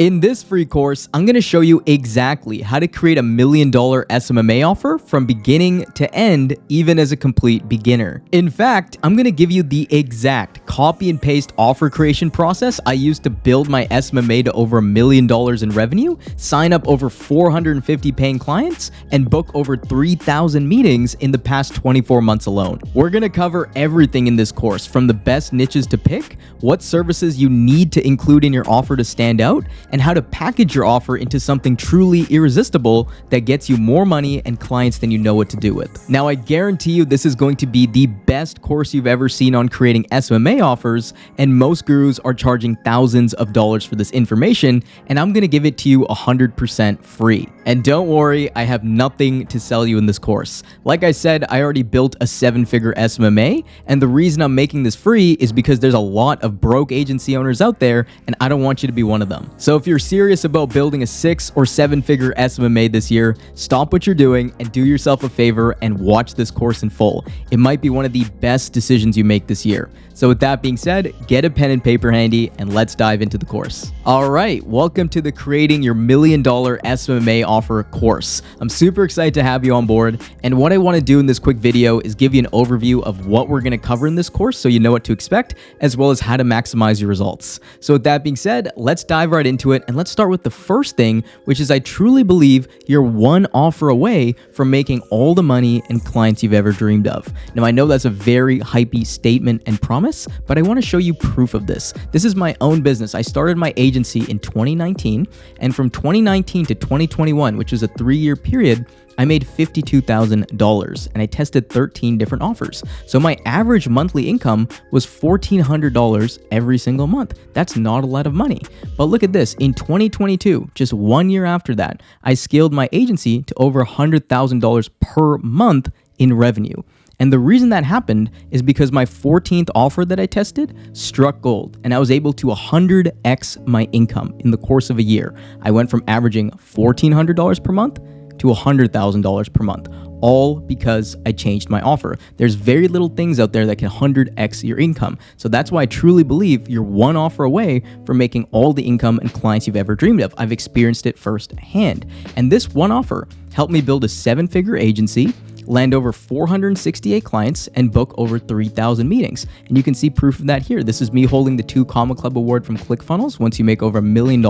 In this free course, I'm going to show you exactly how to create $1 million SMMA offer from beginning to end, even as a complete beginner. In fact, I'm going to give you the exact copy and paste offer creation process I used to build my SMMA to over $1 million in revenue, sign up over 450 paying clients, and book over 3,000 meetings in the past 24 months alone. We're going to cover everything in this course, from the best niches to pick, what services you need to include in your offer to stand out, and how to package your offer into something truly irresistible that gets you more money and clients than you know what to do with. Now, I guarantee you this is going to be the best course you've ever seen on creating SMMA offers, and most gurus are charging thousands of dollars for this information, and I'm going to give it to you 100% free. And don't worry, I have nothing to sell you in this course. Like I said, I already built a 7-figure SMMA, and the reason I'm making this free is because there's a lot of broke agency owners out there, and I don't want you to be one of them. So if you're serious about building a 6 or 7-figure SMMA this year, stop what you're doing and do yourself a favor and watch this course in full. It might be one of the best decisions you make this year. So with that being said, get a pen and paper handy and let's dive into the course. All right, welcome to the Creating Your $1 Million SMMA Offer course. I'm super excited to have you on board, and what I want to do in this quick video is give you an overview of what we're going to cover in this course so you know what to expect, as well as how to maximize your results. So with that being said, let's dive right into it, and let's start with the first thing, which is I truly believe you're one offer away from making all the money and clients you've ever dreamed of. Now, I know that's a very hypey statement and promise, but I want to show you proof of this. This is my own business. I started my agency in 2019, and from 2019 to 2021, which was a 3-year period, I made $52,000 and I tested 13 different offers. So my average monthly income was $1,400 every single month. That's not a lot of money. But look at this. In 2022, just 1 year after that, I scaled my agency to over $100,000 per month in revenue. And the reason that happened is because my 14th offer that I tested struck gold, and I was able to 100x my income in the course of a year. I went from averaging $1,400 per month to $100,000 per month, all because I changed my offer. There's very little things out there that can 100x your income. So that's why I truly believe you're one offer away from making all the income and clients you've ever dreamed of. I've experienced it firsthand. And this one offer helped me build a 7-figure agency, land over 468 clients, and book over 3,000 meetings. And you can see proof of that here. This is me holding the 2 Comma Club Award from ClickFunnels once you make over $1 million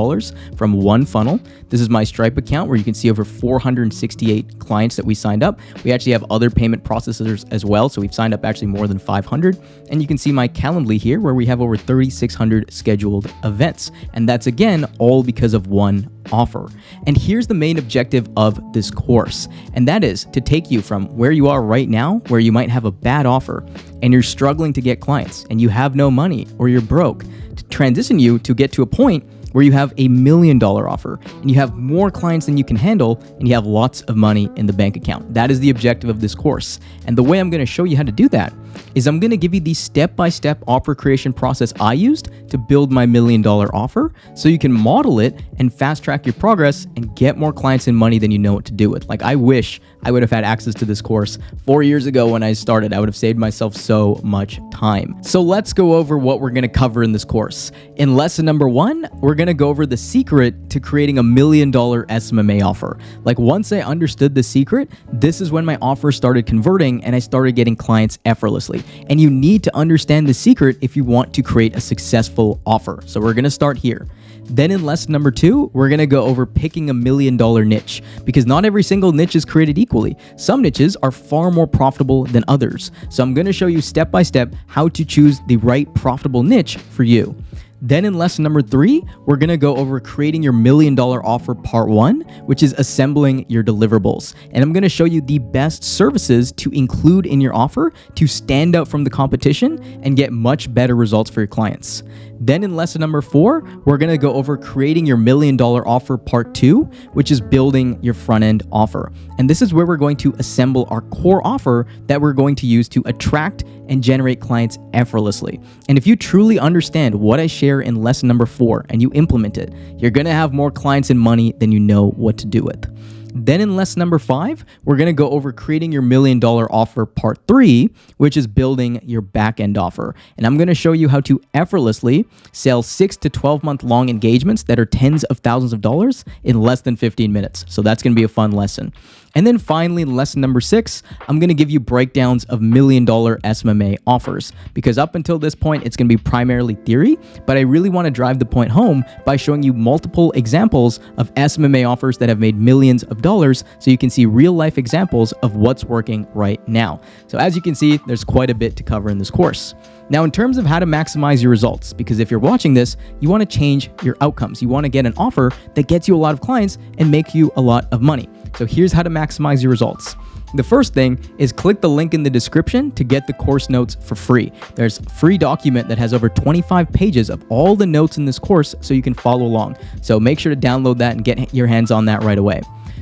from one funnel. This is my Stripe account where you can see over 468 clients that we signed up. We actually have other payment processors as well, so we've signed up actually more than 500. And you can see my Calendly here where we have over 3,600 scheduled events. And that's again, all because of one offer. And here's the main objective of this course, and that is to take you from where you are right now, where you might have a bad offer and you're struggling to get clients and you have no money or you're broke, to transition you to get to a point where you have $1 million offer and you have more clients than you can handle and you have lots of money in the bank account. That is the objective of this course. And the way I'm going to show you how to do that is I'm going to give you the step-by-step offer creation process I used to build my $1 million offer so you can model it and fast track your progress and get more clients and money than you know what to do with. Like, I wish I would have had access to this course 4 years ago when I started. I would have saved myself so much time. So let's go over what we're going to cover in this course. In lesson number 1, we're going to go over the secret to creating $1 million SMMA offer. Like, once I understood the secret, this is when my offer started converting and I started getting clients effortlessly. And you need to understand the secret if you want to create a successful offer. So we're going to start here. Then in lesson number 2, we're going to go over picking $1 million niche, because not every single niche is created equally. Some niches are far more profitable than others. So I'm going to show you step by step how to choose the right profitable niche for you. Then in lesson number 3, we're going to go over creating your $1 million offer part 1, which is assembling your deliverables. And I'm going to show you the best services to include in your offer to stand out from the competition and get much better results for your clients. Then in lesson number 4, we're going to go over creating your $1 million offer part 2, which is building your front end offer. And this is where we're going to assemble our core offer that we're going to use to attract and generate clients effortlessly. And if you truly understand what I share in lesson number 4 and you implement it, you're going to have more clients and money than you know what to do with. Then in lesson number 5, we're going to go over creating your $1 million offer part 3, which is building your backend offer. And I'm going to show you how to effortlessly sell 6 to 12 month long engagements that are tens of thousands of dollars in less than 15 minutes. So that's going to be a fun lesson. And then finally, in lesson number 6, I'm going to give you breakdowns of $1 million SMMA offers, because up until this point, it's going to be primarily theory, but I really want to drive the point home by showing you multiple examples of SMMA offers that have made millions of dollars, so you can see real life examples of what's working right now. So as you can see, there's quite a bit to cover in this course. Now, in terms of how to maximize your results, because if you're watching this, you want to change your outcomes. You want to get an offer that gets you a lot of clients and make you a lot of money. So here's how to maximize your results. The first thing is click the link in the description to get the course notes for free. There's a free document that has over 25 pages of all the notes in this course so you can follow along. So make sure to download that and get your hands on that right away.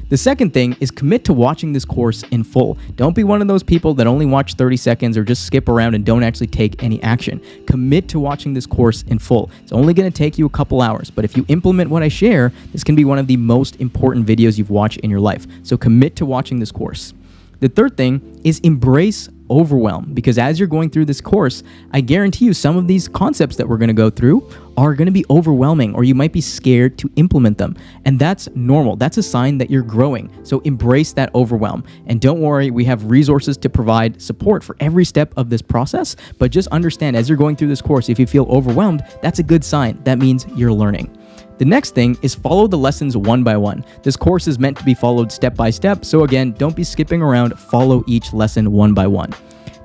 The second thing is commit to watching this course in full. Don't be one of those people that only watch 30 seconds or just skip around and don't actually take any action. Commit to watching this course in full. It's only going to take you a couple hours, but if you implement what I share, this can be one of the most important videos you've watched in your life. So commit to watching this course. The third thing is embrace overwhelm, because as you're going through this course, I guarantee you some of these concepts that we're going to go through are going to be overwhelming, or you might be scared to implement them. And that's normal. That's a sign that you're growing. So embrace that overwhelm. And don't worry, we have resources to provide support for every step of this process. But just understand, as you're going through this course, if you feel overwhelmed, that's a good sign. That means you're learning. The next thing is follow the lessons one by one. This course is meant to be followed step by step. So again, don't be skipping around. Follow each lesson one by one.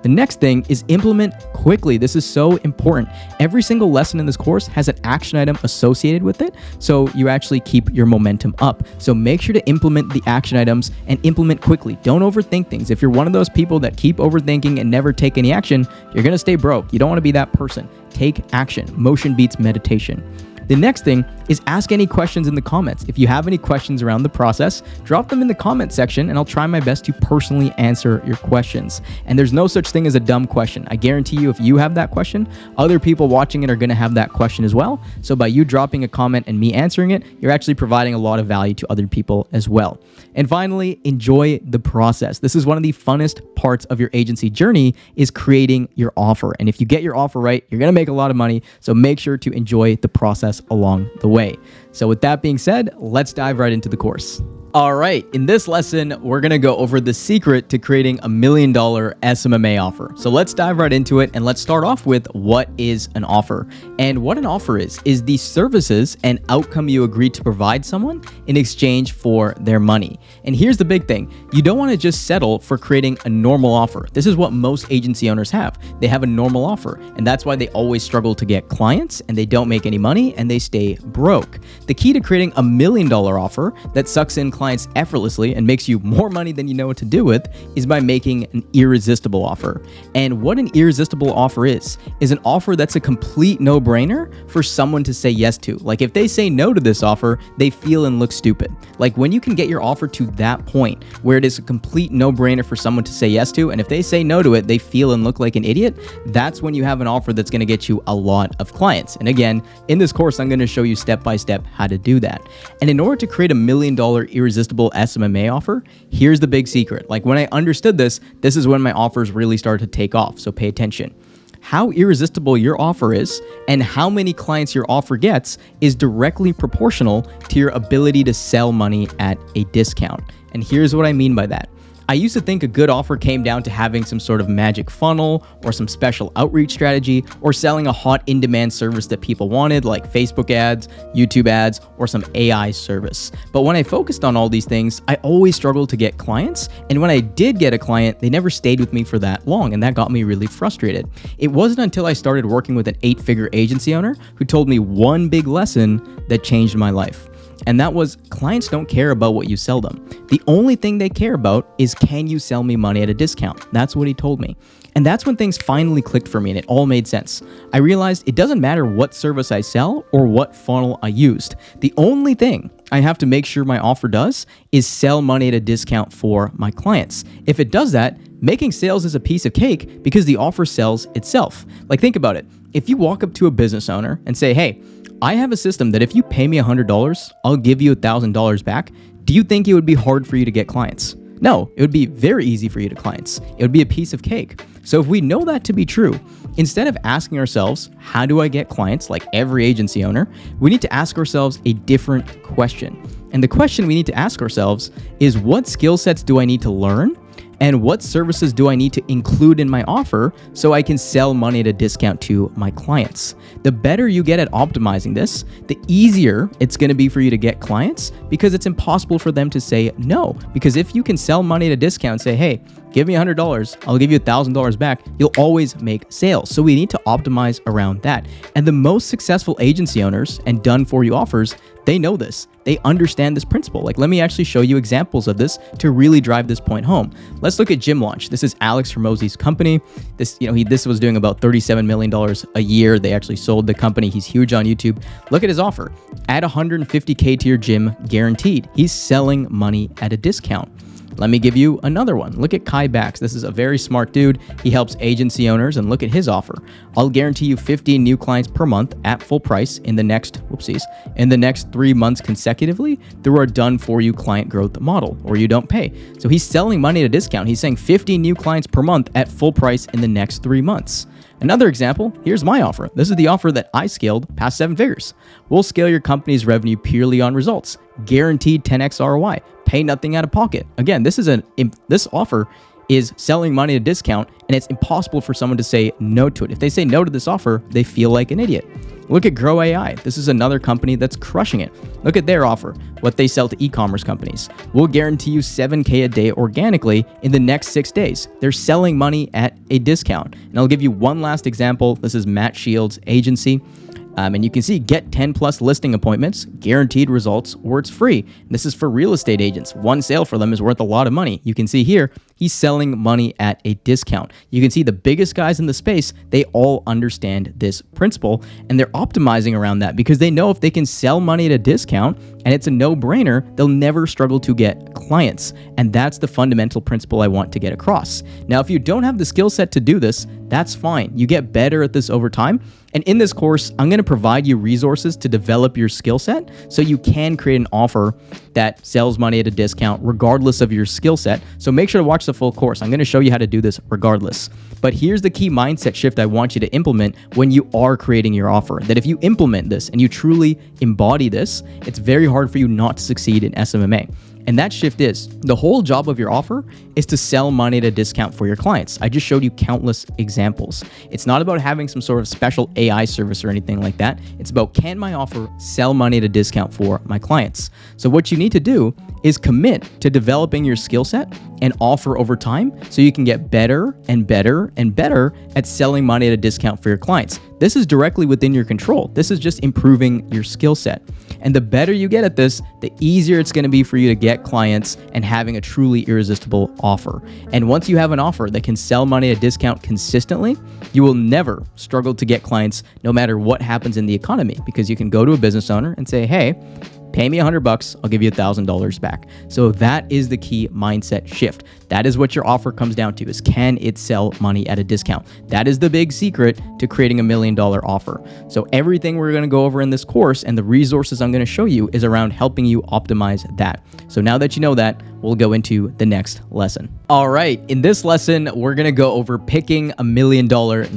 The next thing is implement quickly. This is so important. Every single lesson in this course has an action item associated with it, so you actually keep your momentum up. So make sure to implement the action items and implement quickly. Don't overthink things. If you're one of those people that keep overthinking and never take any action, you're going to stay broke. You don't want to be that person. Take action. Motion beats meditation. The next thing is ask any questions in the comments. If you have any questions around the process, drop them in the comment section and I'll try my best to personally answer your questions. And there's no such thing as a dumb question. I guarantee you, if you have that question, other people watching it are going to have that question as well. So by you dropping a comment and me answering it, you're actually providing a lot of value to other people as well. And finally, enjoy the process. This is one of the funnest parts of your agency journey, is creating your offer. And if you get your offer right, you're going to make a lot of money. So make sure to enjoy the process along the way. So with that being said, let's dive right into the course. All right, in this lesson, we're going to go over the secret to creating $1 million SMMA offer. So let's dive right into it, and let's start off with what is an offer. And what an offer is the services and outcome you agree to provide someone in exchange for their money. And here's the big thing. You don't want to just settle for creating a normal offer. This is what most agency owners have. They have a normal offer, and that's why they always struggle to get clients, and they don't make any money, and they stay broke. The key to creating $1 million offer that sucks in clients effortlessly and makes you more money than you know what to do with is by making an irresistible offer. And what an irresistible offer is an offer that's a complete no-brainer for someone to say yes to. Like if they say no to this offer, they feel and look stupid. Like when you can get your offer to that point where it is a complete no-brainer for someone to say yes to, and if they say no to it, they feel and look like an idiot, that's when you have an offer that's going to get you a lot of clients. And again, in this course, I'm going to show you step by step how to do that. And in order to create $1 million irresistible SMMA offer, here's the big secret. Like when I understood this is when my offers really started to take off. So pay attention. How irresistible your offer is and how many clients your offer gets is directly proportional to your ability to sell money at a discount. And here's what I mean by that. I used to think a good offer came down to having some sort of magic funnel or some special outreach strategy or selling a hot in-demand service that people wanted, like Facebook ads, YouTube ads, or some AI service. But when I focused on all these things, I always struggled to get clients. And when I did get a client, they never stayed with me for that long, and that got me really frustrated. It wasn't until I started working with an 8-figure agency owner who told me one big lesson that changed my life. And that was, clients don't care about what you sell them. The only thing they care about is, can you sell me money at a discount? That's what he told me. And that's when things finally clicked for me and it all made sense. I realized it doesn't matter what service I sell or what funnel I used. The only thing I have to make sure my offer does is sell money at a discount for my clients. If it does that, making sales is a piece of cake because the offer sells itself. Like, think about it. If you walk up to a business owner and say, hey, I have a system that if you pay me $100, I'll give you $1,000 back. Do you think it would be hard for you to get clients? No, it would be very easy for you to clients. It would be a piece of cake. So if we know that to be true, instead of asking ourselves, how do I get clients like every agency owner, we need to ask ourselves a different question. And the question we need to ask ourselves is, what skill sets do I need to learn? And what services do I need to include in my offer so I can sell money at a discount to my clients? The better you get at optimizing this, the easier it's going to be for you to get clients, because it's impossible for them to say no. Because if you can sell money at a discount and say, hey, give me $100, I'll give you $1,000 back, you'll always make sales. So we need to optimize around that. And the most successful agency owners and done for you offers, they know this. They understand this principle. Like, let me actually show you examples of this to really drive this point home. Let's look at Gym Launch. This is Alex Hormozi's company. This was doing about $37 million a year. They actually sold the company. He's huge on YouTube. Look at his offer. Add $150K to your gym, guaranteed. He's selling money at a discount. Let me give you another one. Look at Kai Bax. This is a very smart dude. He helps agency owners, and look at his offer. I'll guarantee you 15 new clients per month at full price in the next 3 months consecutively through our done for you client growth model, or you don't pay. So he's selling money at a discount. He's saying 15 new clients per month at full price in the next 3 months. Another example, here's my offer. This is the offer that I scaled past 7 figures. We'll scale your company's revenue purely on results. Guaranteed 10x ROI. Pay nothing out of pocket. Again, this offer is selling money at a discount, and it's impossible for someone to say no to it. If they say no to this offer, they feel like an idiot. Look at Grow AI. This is another company that's crushing it. Look at their offer, what they sell to e-commerce companies. We'll guarantee you $7K a day organically in the next 6 days. They're selling money at a discount. And I'll give you one last example. This is Matt Shields' agency. And you can see, get 10 plus listing appointments, guaranteed results, or it's free. This is for real estate agents. One sale for them is worth a lot of money. You can see here, he's selling money at a discount. You can see the biggest guys in the space, they all understand this principle, and they're optimizing around that because they know if they can sell money at a discount and it's a no-brainer, they'll never struggle to get clients. And that's the fundamental principle I want to get across. Now, if you don't have the skill set to do this, that's fine. You get better at this over time. And in this course, I'm going to provide you resources to develop your skill set so you can create an offer that sells money at a discount regardless of your skill set. So make sure to watch the full course. I'm going to show you how to do this regardless. But here's the key mindset shift I want you to implement when you are creating your offer. That if you implement this and you truly embody this, it's very hard for you not to succeed in SMMA. And that shift is, the whole job of your offer is to sell money at a discount for your clients. I just showed you countless examples. It's not about having some sort of special AI service or anything like that. It's about, can my offer sell money at a discount for my clients? So what you need to do is commit to developing your skill set and offer over time so you can get better and better and better at selling money at a discount for your clients. This is directly within your control. This is just improving your skill set. And the better you get at this, the easier it's going to be for you to get clients and having a truly irresistible offer. And once you have an offer that can sell money at a discount consistently, you will never struggle to get clients no matter what happens in the economy, because you can go to a business owner and say, hey, pay me $100, I'll give you $1,000 back. So that is the key mindset shift. That is what your offer comes down to, is can it sell money at a discount? That is the big secret to creating $1 million offer. So everything we're going to go over in this course and the resources I'm going to show you is around helping you optimize that. So now that you know that, we'll go into the next lesson. All right, in this lesson, we're going to go over picking $1 million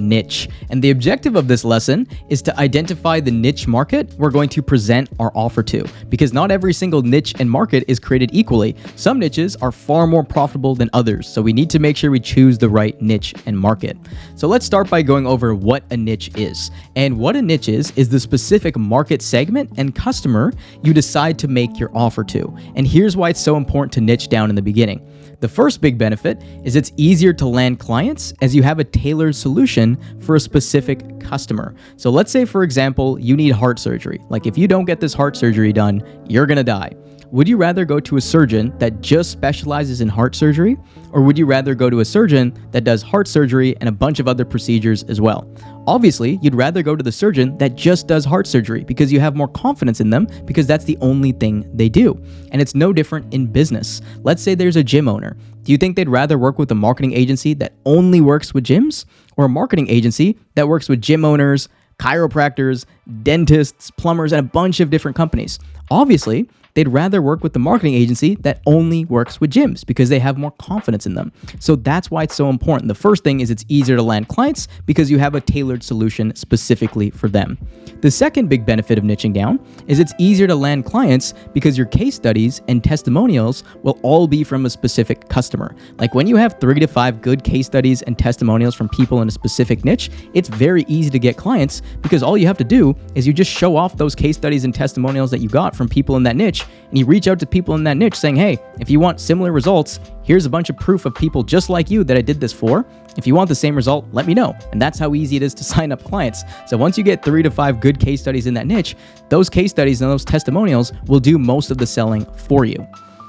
niche. And the objective of this lesson is to identify the niche market we're going to present our offer to, because not every single niche and market is created equally. Some niches are far more profitable than others, so we need to make sure we choose the right niche and market. So let's start by going over what a niche is. And what a niche is the specific market segment and customer you decide to make your offer to. And here's why it's so important to niche down in the beginning. The first big benefit is it's easier to land clients as you have a tailored solution for a specific customer. So let's say, for example, you need heart surgery. Like, if you don't get this heart surgery done, you're gonna die. Would you rather go to a surgeon that just specializes in heart surgery, or would you rather go to a surgeon that does heart surgery and a bunch of other procedures as well? Obviously, you'd rather go to the surgeon that just does heart surgery because you have more confidence in them, because that's the only thing they do. And it's no different in business. Let's say there's a gym owner. Do you think they'd rather work with a marketing agency that only works with gyms, or a marketing agency that works with gym owners, chiropractors, dentists, plumbers, and a bunch of different companies? Obviously, they'd rather work with the marketing agency that only works with gyms because they have more confidence in them. So that's why it's so important. The first thing is it's easier to land clients because you have a tailored solution specifically for them. The second big benefit of niching down is it's easier to land clients because your case studies and testimonials will all be from a specific customer. Like when you have 3 to 5 good case studies and testimonials from people in a specific niche, it's very easy to get clients because all you have to do is you just show off those case studies and testimonials that you got from people in that niche, and you reach out to people in that niche saying, hey, if you want similar results, here's a bunch of proof of people just like you that I did this for. If you want the same result, let me know. And that's how easy it is to sign up clients. So once you get 3 to 5 good case studies in that niche, those case studies and those testimonials will do most of the selling for you.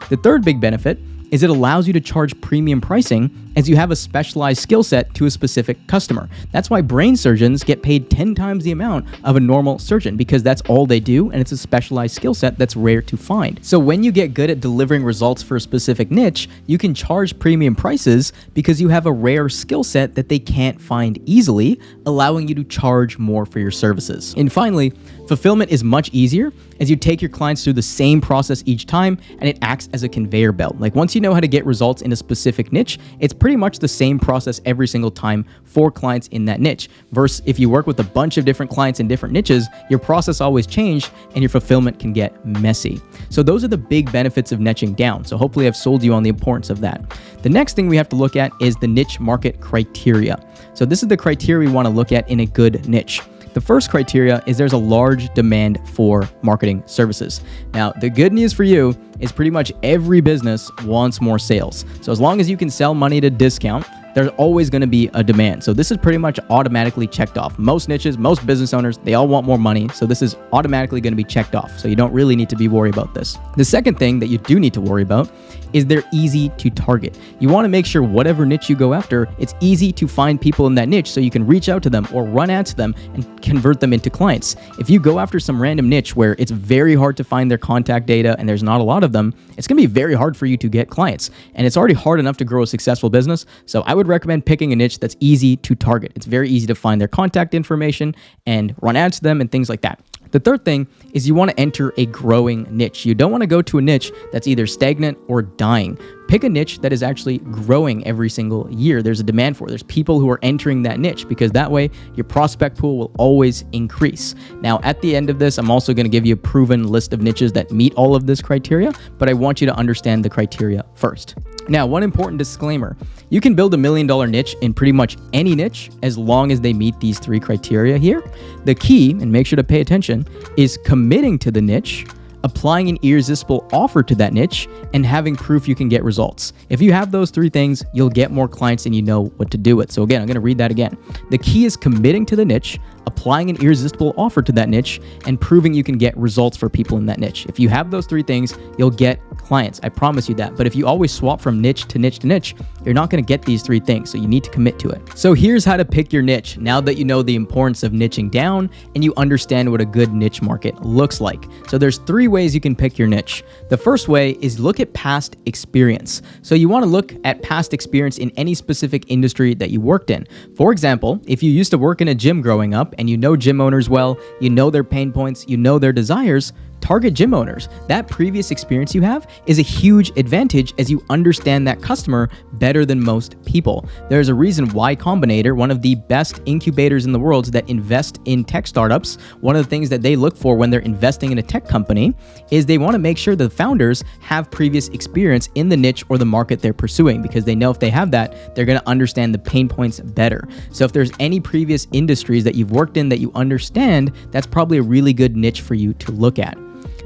The third big benefit is it allows you to charge premium pricing as you have a specialized skill set to a specific customer. That's why brain surgeons get paid 10 times the amount of a normal surgeon, because that's all they do, and it's a specialized skill set that's rare to find. So when you get good at delivering results for a specific niche, you can charge premium prices because you have a rare skill set that they can't find easily, allowing you to charge more for your services. And finally, fulfillment is much easier as you take your clients through the same process each time, and it acts as a conveyor belt. Like once you know how to get results in a specific niche, it's pretty much the same process every single time for clients in that niche. Versus if you work with a bunch of different clients in different niches, your process always changes and your fulfillment can get messy. So those are the big benefits of niching down. So hopefully I've sold you on the importance of that. The next thing we have to look at is the niche market criteria. So this is the criteria we want to look at in a good niche. The first criteria is there's a large demand for marketing services. Now, the good news for you is pretty much every business wants more sales. So as long as you can sell money at a discount, there's always going to be a demand. So this is pretty much automatically checked off. Most niches, most business owners, they all want more money. So this is automatically going to be checked off. So you don't really need to be worried about this. The second thing that you do need to worry about is they're easy to target. You want to make sure whatever niche you go after, it's easy to find people in that niche so you can reach out to them or run ads to them and convert them into clients. If you go after some random niche where it's very hard to find their contact data and there's not a lot of them, it's going to be very hard for you to get clients. And it's already hard enough to grow a successful business. So I would recommend picking a niche that's easy to target. It's very easy to find their contact information and run ads to them and things like that. The third thing is you want to enter a growing niche. You don't want to go to a niche that's either stagnant or dying. Pick a niche that is actually growing every single year. There's a demand for it. There's people who are entering that niche because that way your prospect pool will always increase. Now, at the end of this, I'm also going to give you a proven list of niches that meet all of this criteria, but I want you to understand the criteria first. Now, one important disclaimer, you can build $1 million niche in pretty much any niche as long as they meet these 3 criteria here. The key, and make sure to pay attention, is committing to the niche, applying an irresistible offer to that niche, and having proof you can get results. If you have those 3 things, you'll get more clients and you know what to do with. So again, I'm going to read that again. The key is committing to the niche, applying an irresistible offer to that niche, and proving you can get results for people in that niche. If you have those 3 things, you'll get clients. I promise you that. But if you always swap from niche to niche to niche, you're not going to get these 3 things. So you need to commit to it. So here's how to pick your niche. Now that you know the importance of niching down and you understand what a good niche market looks like. So there's 3 ways you can pick your niche. The first way is look at past experience. So you want to look at past experience in any specific industry that you worked in. For example, if you used to work in a gym growing up and you know gym owners well, you know their pain points, you know their desires, target gym owners. That previous experience you have is a huge advantage as you understand that customer better than most people. There's a reason Y Combinator, one of the best incubators in the world that invest in tech startups, one of the things that they look for when they're investing in a tech company is they want to make sure the founders have previous experience in the niche or the market they're pursuing, because they know if they have that, they're going to understand the pain points better. So if there's any previous industries that you've worked in that you understand, that's probably a really good niche for you to look at.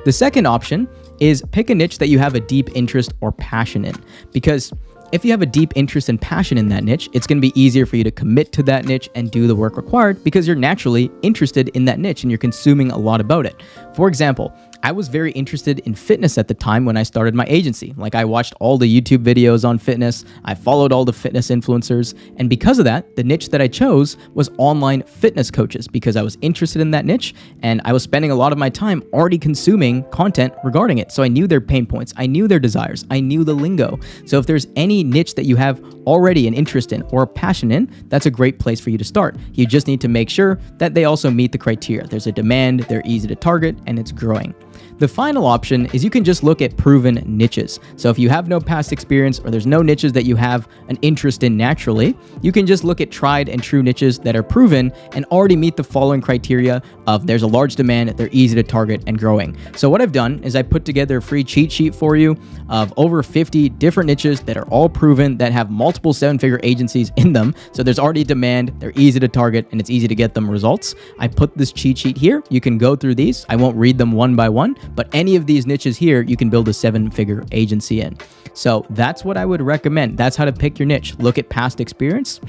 The second option is pick a niche that you have a deep interest or passion in, because if you have a deep interest and passion in that niche, it's going to be easier for you to commit to that niche and do the work required because you're naturally interested in that niche and you're consuming a lot about it. For example, I was very interested in fitness at the time when I started my agency. Like I watched all the YouTube videos on fitness, I followed all the fitness influencers, and because of that, the niche that I chose was online fitness coaches because I was interested in that niche and I was spending a lot of my time already consuming content regarding it. So I knew their pain points, I knew their desires, I knew the lingo. So if there's any niche that you have already an interest in or a passion in, that's a great place for you to start. You just need to make sure that they also meet the criteria. There's a demand, they're easy to target, and it's growing. The final option is you can just look at proven niches. So if you have no past experience or there's no niches that you have an interest in naturally, you can just look at tried and true niches that are proven and already meet the following criteria of there's a large demand, they're easy to target and growing. So what I've done is I put together a free cheat sheet for you of over 50 different niches that are all proven, that have multiple 7-figure agencies in them. So there's already demand, they're easy to target, and it's easy to get them results. I put this cheat sheet here. You can go through these. I won't read them one by one, but any of these niches here, you can build a 7-figure agency in. So that's what I would recommend. That's how to pick your niche. Look at past experience,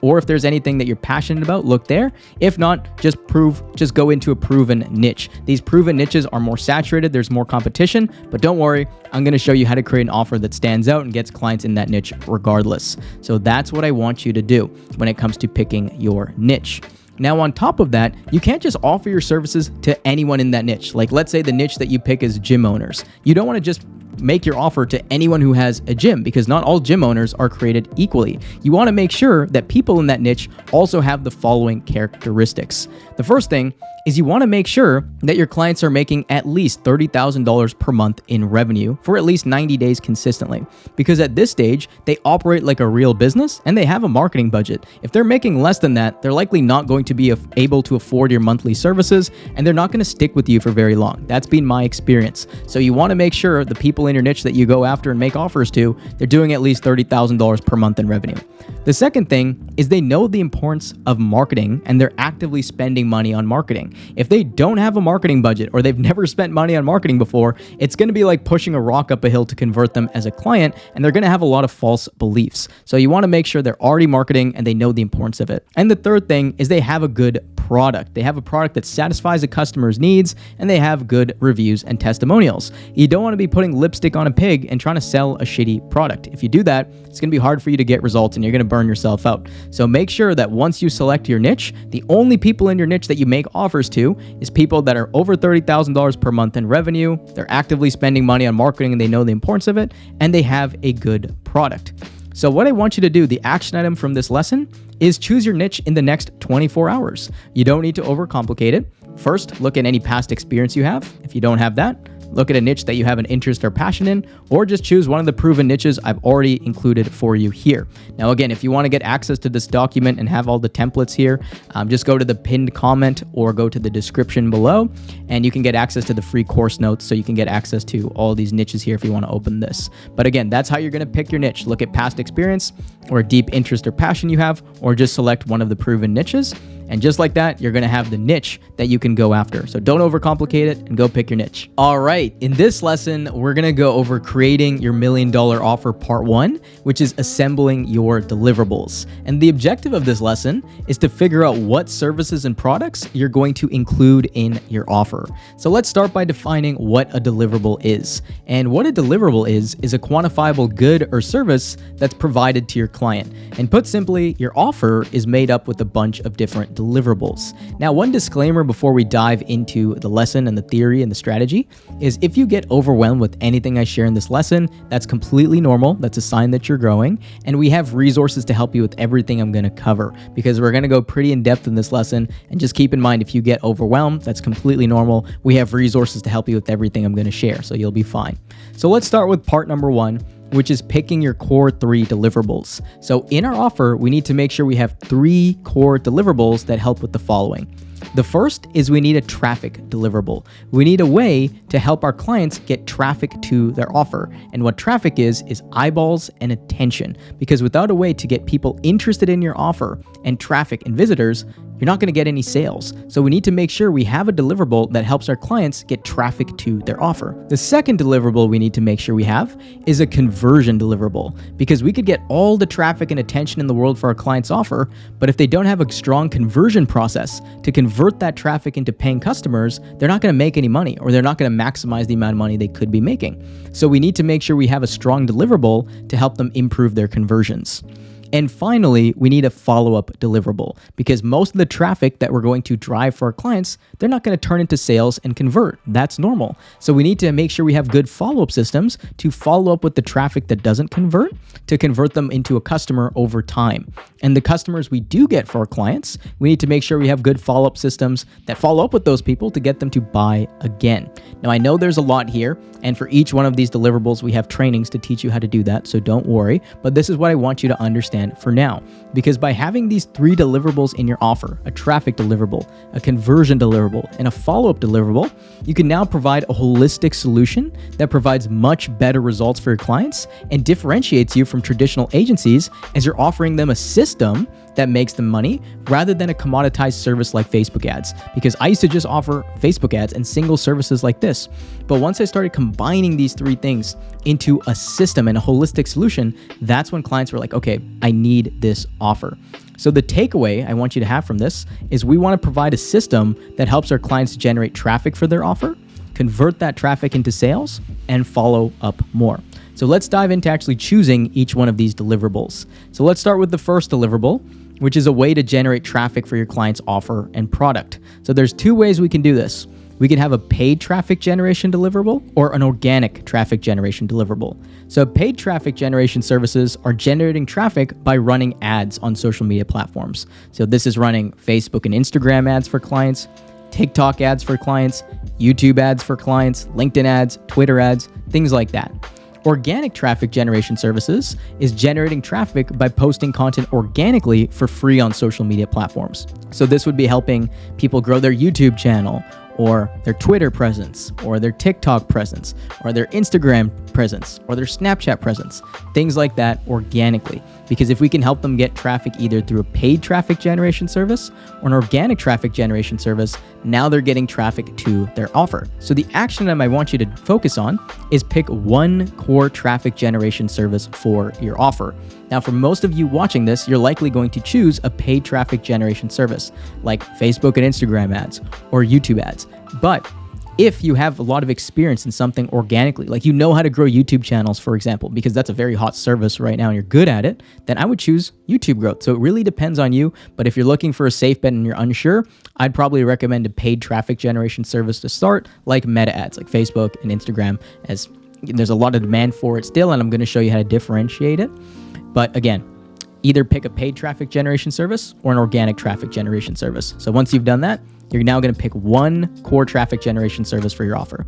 or if there's anything that you're passionate about, look there. If not, just go into a proven niche. These proven niches are more saturated. There's more competition, but don't worry. I'm going to show you how to create an offer that stands out and gets clients in that niche regardless. So that's what I want you to do when it comes to picking your niche. Now, on top of that, you can't just offer your services to anyone in that niche. Like, let's say the niche that you pick is gym owners. You don't want to just make your offer to anyone who has a gym, because not all gym owners are created equally. You want to make sure that people in that niche also have the following characteristics. The first thing is you want to make sure that your clients are making at least $30,000 per month in revenue for at least 90 days consistently. Because at this stage, they operate like a real business and they have a marketing budget. If they're making less than that, they're likely not going to be able to afford your monthly services, and they're not going to stick with you for very long. That's been my experience. So you want to make sure the people in your niche that you go after and make offers to, they're doing at least $30,000 per month in revenue. The second thing is they know the importance of marketing and they're actively spending money on marketing. If they don't have a marketing budget or they've never spent money on marketing before, it's going to be like pushing a rock up a hill to convert them as a client, and they're going to have a lot of false beliefs. So you want to make sure they're already marketing and they know the importance of it. And the third thing is they have a good product. They have a product that satisfies a customer's needs, and they have good reviews and testimonials. You don't want to be putting lipstick on a pig and trying to sell a shitty product. If you do that, it's going to be hard for you to get results and you're going to burn yourself out. So make sure that once you select your niche, the only people in your niche that you make offers to is people that are over $30,000 per month in revenue. They're actively spending money on marketing and they know the importance of it, and they have a good product. So what I want you to do, the action item from this lesson, is choose your niche in the next 24 hours. You don't need to overcomplicate it. First, look at any past experience you have. If you don't have that, look at a niche that you have an interest or passion in, or just choose one of the proven niches I've already included for you here. Now, again, if you want to get access to this document and have all the templates here, just go to the pinned comment or go to the description below, and you can get access to the free course notes, so you can get access to all these niches here if you want to open this. But again, that's how you're going to pick your niche. Look at past experience or a deep interest or passion you have, or just select one of the proven niches. And just like that, you're going to have the niche that you can go after. So don't overcomplicate it and go pick your niche. All right. In this lesson, we're going to go over creating your $1 million offer part 1, which is assembling your deliverables. And the objective of this lesson is to figure out what services and products you're going to include in your offer. So let's start by defining what a deliverable is. And what a deliverable is a quantifiable good or service that's provided to your client. And put simply, your offer is made up with a bunch of different deliverables. Now, one disclaimer before we dive into the lesson and the theory and the strategy is if you get overwhelmed with anything I share in this lesson, that's completely normal. That's a sign that you're growing. And we have resources to help you with everything I'm going to cover, because we're going to go pretty in depth in this lesson. And just keep in mind, if you get overwhelmed, that's completely normal. We have resources to help you with everything I'm going to share, so you'll be fine. So let's start with part number 1, which is picking your core 3 deliverables. So in our offer, we need to make sure we have 3 core deliverables that help with the following. The first is we need a traffic deliverable. We need a way to help our clients get traffic to their offer. And what traffic is eyeballs and attention. Because without a way to get people interested in your offer and traffic and visitors, you're not going to get any sales. So we need to make sure we have a deliverable that helps our clients get traffic to their offer. The second deliverable we need to make sure we have is a conversion deliverable, because we could get all the traffic and attention in the world for our client's offer, but if they don't have a strong conversion process to convert that traffic into paying customers, they're not going to make any money, or they're not going to maximize the amount of money they could be making. So we need to make sure we have a strong deliverable to help them improve their conversions. And finally, we need a follow-up deliverable because most of the traffic that we're going to drive for our clients, they're not going to turn into sales and convert. That's normal. So we need to make sure we have good follow-up systems to follow up with the traffic that doesn't convert, to convert them into a customer over time. And the customers we do get for our clients, we need to make sure we have good follow-up systems that follow up with those people to get them to buy again. Now, I know there's a lot here, and for each one of these deliverables, we have trainings to teach you how to do that, so don't worry. But this is what I want you to understand for now, because by having these 3 deliverables in your offer, a traffic deliverable, a conversion deliverable, and a follow-up deliverable, you can now provide a holistic solution that provides much better results for your clients and differentiates you from traditional agencies as you're offering them a system that makes them money rather than a commoditized service like Facebook ads. Because I used to just offer Facebook ads and single services like this. But once I started combining these 3 things into a system and a holistic solution, that's when clients were like, okay, I need this offer. So the takeaway I want you to have from this is we want to provide a system that helps our clients generate traffic for their offer, convert that traffic into sales, and follow up more. So let's dive into actually choosing each one of these deliverables. So let's start with the first deliverable, which is a way to generate traffic for your client's offer and product. So there's 2 ways we can do this. We can have a paid traffic generation deliverable or an organic traffic generation deliverable. So paid traffic generation services are generating traffic by running ads on social media platforms. So this is running Facebook and Instagram ads for clients, TikTok ads for clients, YouTube ads for clients, LinkedIn ads, Twitter ads, things like that. Organic traffic generation services is generating traffic by posting content organically for free on social media platforms. So this would be helping people grow their YouTube channel or their Twitter presence or their TikTok presence or their Instagram presence or their Snapchat presence, things like that organically. Because if we can help them get traffic either through a paid traffic generation service or an organic traffic generation service, now they're getting traffic to their offer. So the action item I want you to focus on is pick one core traffic generation service for your offer. Now, for most of you watching this, you're likely going to choose a paid traffic generation service like Facebook and Instagram ads or YouTube ads. But if you have a lot of experience in something organically, like you know how to grow YouTube channels, for example, because that's a very hot service right now and you're good at it, then I would choose YouTube growth. So it really depends on you. But if you're looking for a safe bet and you're unsure, I'd probably recommend a paid traffic generation service to start, like Meta ads, like Facebook and Instagram, as there's a lot of demand for it still, and I'm going to show you how to differentiate it. But again, either pick a paid traffic generation service or an organic traffic generation service. So once you've done that, you're now going to pick one core traffic generation service for your offer.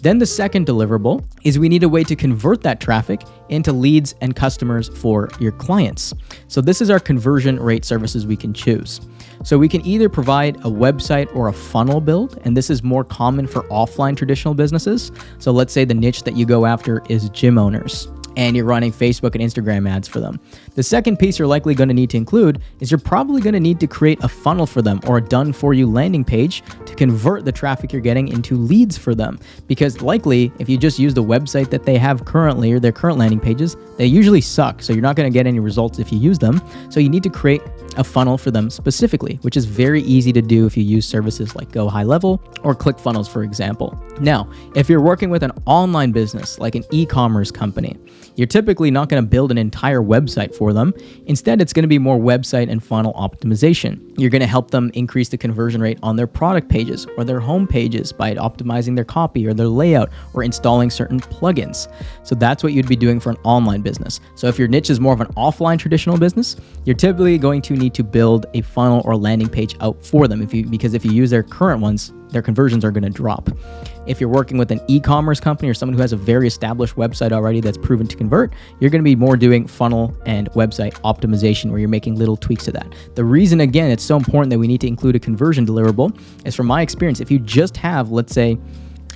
Then the second deliverable is we need a way to convert that traffic into leads and customers for your clients. So this is our conversion rate services we can choose. So we can either provide a website or a funnel build, and this is more common for offline traditional businesses. So let's say the niche that you go after is gym owners, and you're running Facebook and Instagram ads for them. The second piece you're likely going to need to include is you're probably going to need to create a funnel for them or a done-for-you landing page to convert the traffic you're getting into leads for them. Because likely, if you just use the website that they have currently or their current landing pages, they usually suck. So you're not going to get any results if you use them. So you need to create a funnel for them specifically, which is very easy to do if you use services like Go High Level or ClickFunnels, for example. Now, if you're working with an online business like an e-commerce company, you're typically not going to build an entire website for them. Instead, it's going to be more website and funnel optimization. You're going to help them increase the conversion rate on their product pages or their home pages by optimizing their copy or their layout or installing certain plugins. So that's what you'd be doing for an online business. So if your niche is more of an offline traditional business, you're typically going to need to build a funnel or landing page out for them because if you use their current ones, their conversions are going to drop. If you're working with an e-commerce company or someone who has a very established website already that's proven to convert, you're going to be more doing funnel and website optimization where you're making little tweaks to that. The reason, again, it's so important that we need to include a conversion deliverable is from my experience, if you just have, let's say,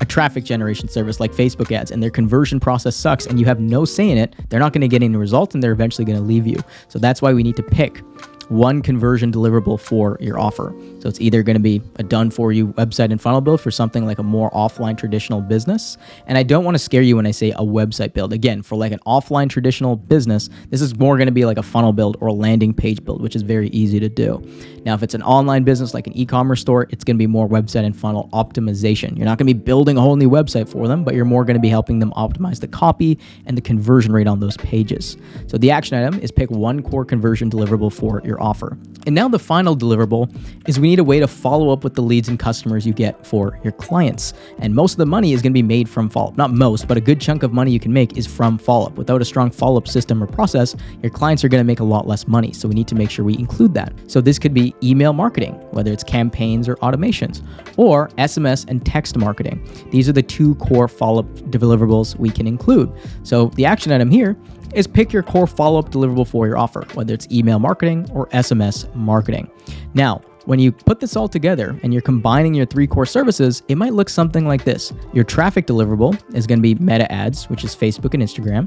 a traffic generation service like Facebook ads and their conversion process sucks and you have no say in it, they're not going to get any results and they're eventually going to leave you. So that's why we need to pick one conversion deliverable for your offer. So it's either going to be a done for you website and funnel build for something like a more offline traditional business. And I don't want to scare you when I say a website build. Again, for like an offline traditional business, this is more going to be like a funnel build or a landing page build, which is very easy to do. Now, if it's an online business like an e-commerce store, it's going to be more website and funnel optimization. You're not going to be building a whole new website for them, but you're more going to be helping them optimize the copy and the conversion rate on those pages. So the action item is pick one core conversion deliverable for your offer. And now the final deliverable is we need a way to follow up with the leads and customers you get for your clients. And most of the money is going to be made from follow-up. Not most, but a good chunk of money you can make is from follow-up. Without a strong follow-up system or process, your clients are going to make a lot less money. So we need to make sure we include that. So this could be email marketing, whether it's campaigns or automations, or SMS and text marketing. These are the two core follow-up deliverables we can include. So the action item here is pick your core follow-up deliverable for your offer, whether it's email marketing or SMS marketing. Now, when you put this all together and you're combining your three core services, it might look something like this. Your traffic deliverable is going to be meta ads, which is Facebook and Instagram.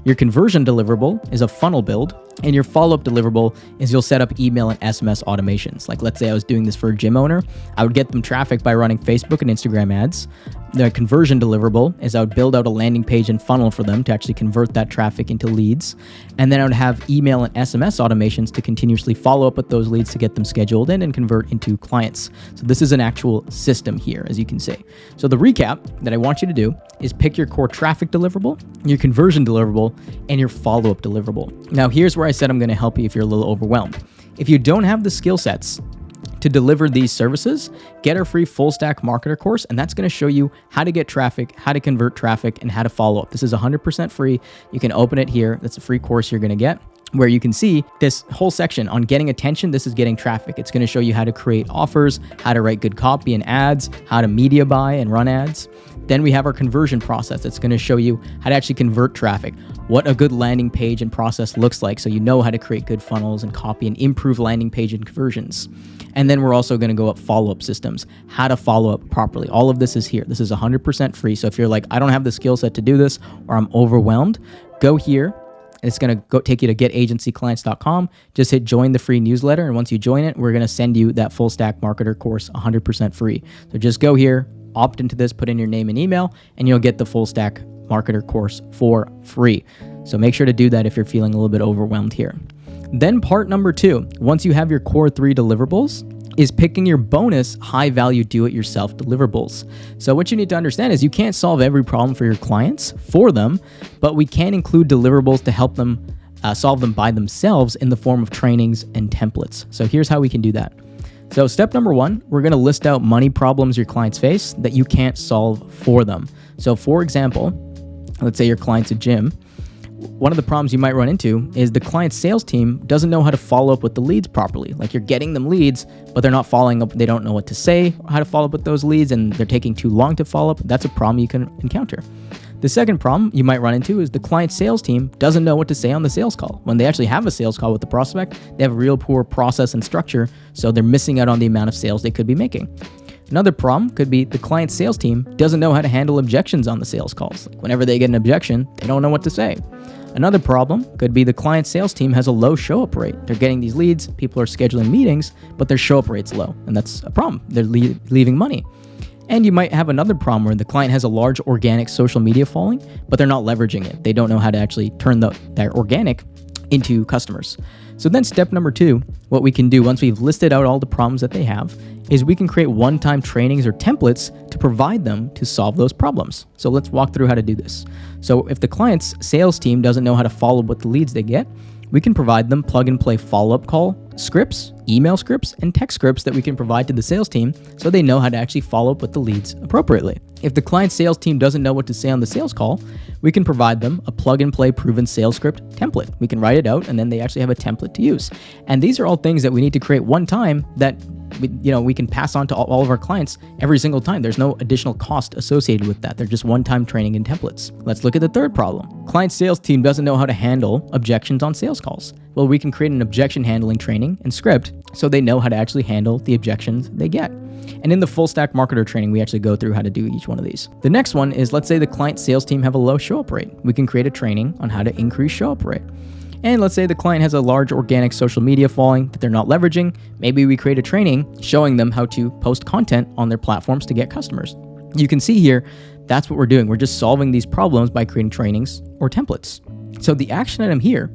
Your conversion deliverable is a funnel build. And your follow-up deliverable is you'll set up email and SMS automations. Like let's say I was doing this for a gym owner. I would get them traffic by running Facebook and Instagram ads. The conversion deliverable is I would build out a landing page and funnel for them to actually convert that traffic into leads. And then I would have email and SMS automations to continuously follow up with those leads to get them scheduled in and convert into clients. So this is an actual system here, as you can see. So the recap that I want you to do is pick your core traffic deliverable, your conversion deliverable, and your follow-up deliverable. Now, here's where I said I'm going to help you if you're a little overwhelmed. If you don't have the skill sets to deliver these services, get our free full stack marketer course, and that's going to show you how to get traffic, how to convert traffic, and how to follow up. This is 100% free. You can open it here. That's a free course you're going to get, where you can see this whole section on getting attention. This is getting traffic. It's going to show you how to create offers, how to write good copy and ads, how to media buy and run ads. Then we have our conversion process. It's going to show you how to actually convert traffic, what a good landing page and process looks like, so you know how to create good funnels and copy and improve landing page and conversions. And then we're also going to go up follow-up systems, how to follow up properly. All of this is here. This is 100% free. So if you're like, I don't have the skill set to do this, or I'm overwhelmed, go here. It's going to go take you to getagencyclients.com. Just hit join the free newsletter. And once you join it, we're going to send you that full stack marketer course 100% free. So just go here, opt into this, put in your name and email, and you'll get the full stack marketer course for free. So make sure to do that if you're feeling a little bit overwhelmed here. Then part number 2, once you have your core 3 deliverables, is picking your bonus high-value do-it-yourself deliverables. So what you need to understand is you can't solve every problem for your clients for them, but we can include deliverables to help them solve them by themselves in the form of trainings and templates. So here's how we can do that. So step number 1, we're going to list out money problems your clients face that you can't solve for them. So for example, let's say your client's a gym. One of the problems you might run into is the client's sales team doesn't know how to follow up with the leads properly. Like you're getting them leads, but they're not following up. They don't know what to say, how to follow up with those leads, and they're taking too long to follow up. That's a problem you can encounter. The second problem you might run into is the client sales team doesn't know what to say on the sales call. When they actually have a sales call with the prospect, they have a real poor process and structure, so they're missing out on the amount of sales they could be making. Another problem could be the client sales team doesn't know how to handle objections on the sales calls. Like whenever they get an objection, they don't know what to say. Another problem could be the client sales team has a low show-up rate. They're getting these leads, people are scheduling meetings, but their show-up rate's low, and that's a problem. They're leaving money. And you might have another problem where the client has a large organic social media following, but they're not leveraging it. They don't know how to actually turn their organic into customers. So then step number 2, what we can do once we've listed out all the problems that they have is we can create one-time trainings or templates to provide them to solve those problems. So let's walk through how to do this. So if the client's sales team doesn't know how to follow up with the leads they get, we can provide them plug-and-play follow-up call scripts, email scripts, and text scripts that we can provide to the sales team so they know how to actually follow up with the leads appropriately. If the client sales team doesn't know what to say on the sales call, we can provide them a plug-and-play proven sales script template. We can write it out, and then they actually have a template to use. And these are all things that we need to create one time that we can pass on to all of our clients every single time. There's no additional cost associated with that. They're just one-time training and templates. Let's look at the third problem. Client sales team doesn't know how to handle objections on sales calls. Well, we can create an objection handling training and script so they know how to actually handle the objections they get. And in the full stack marketer training, we actually go through how to do each one of these. The next one is, let's say the client sales team have a low show-up rate. We can create a training on how to increase show-up rate. And let's say the client has a large organic social media following that they're not leveraging. Maybe we create a training showing them how to post content on their platforms to get customers. You can see here, that's what we're doing. We're just solving these problems by creating trainings or templates. So the action item here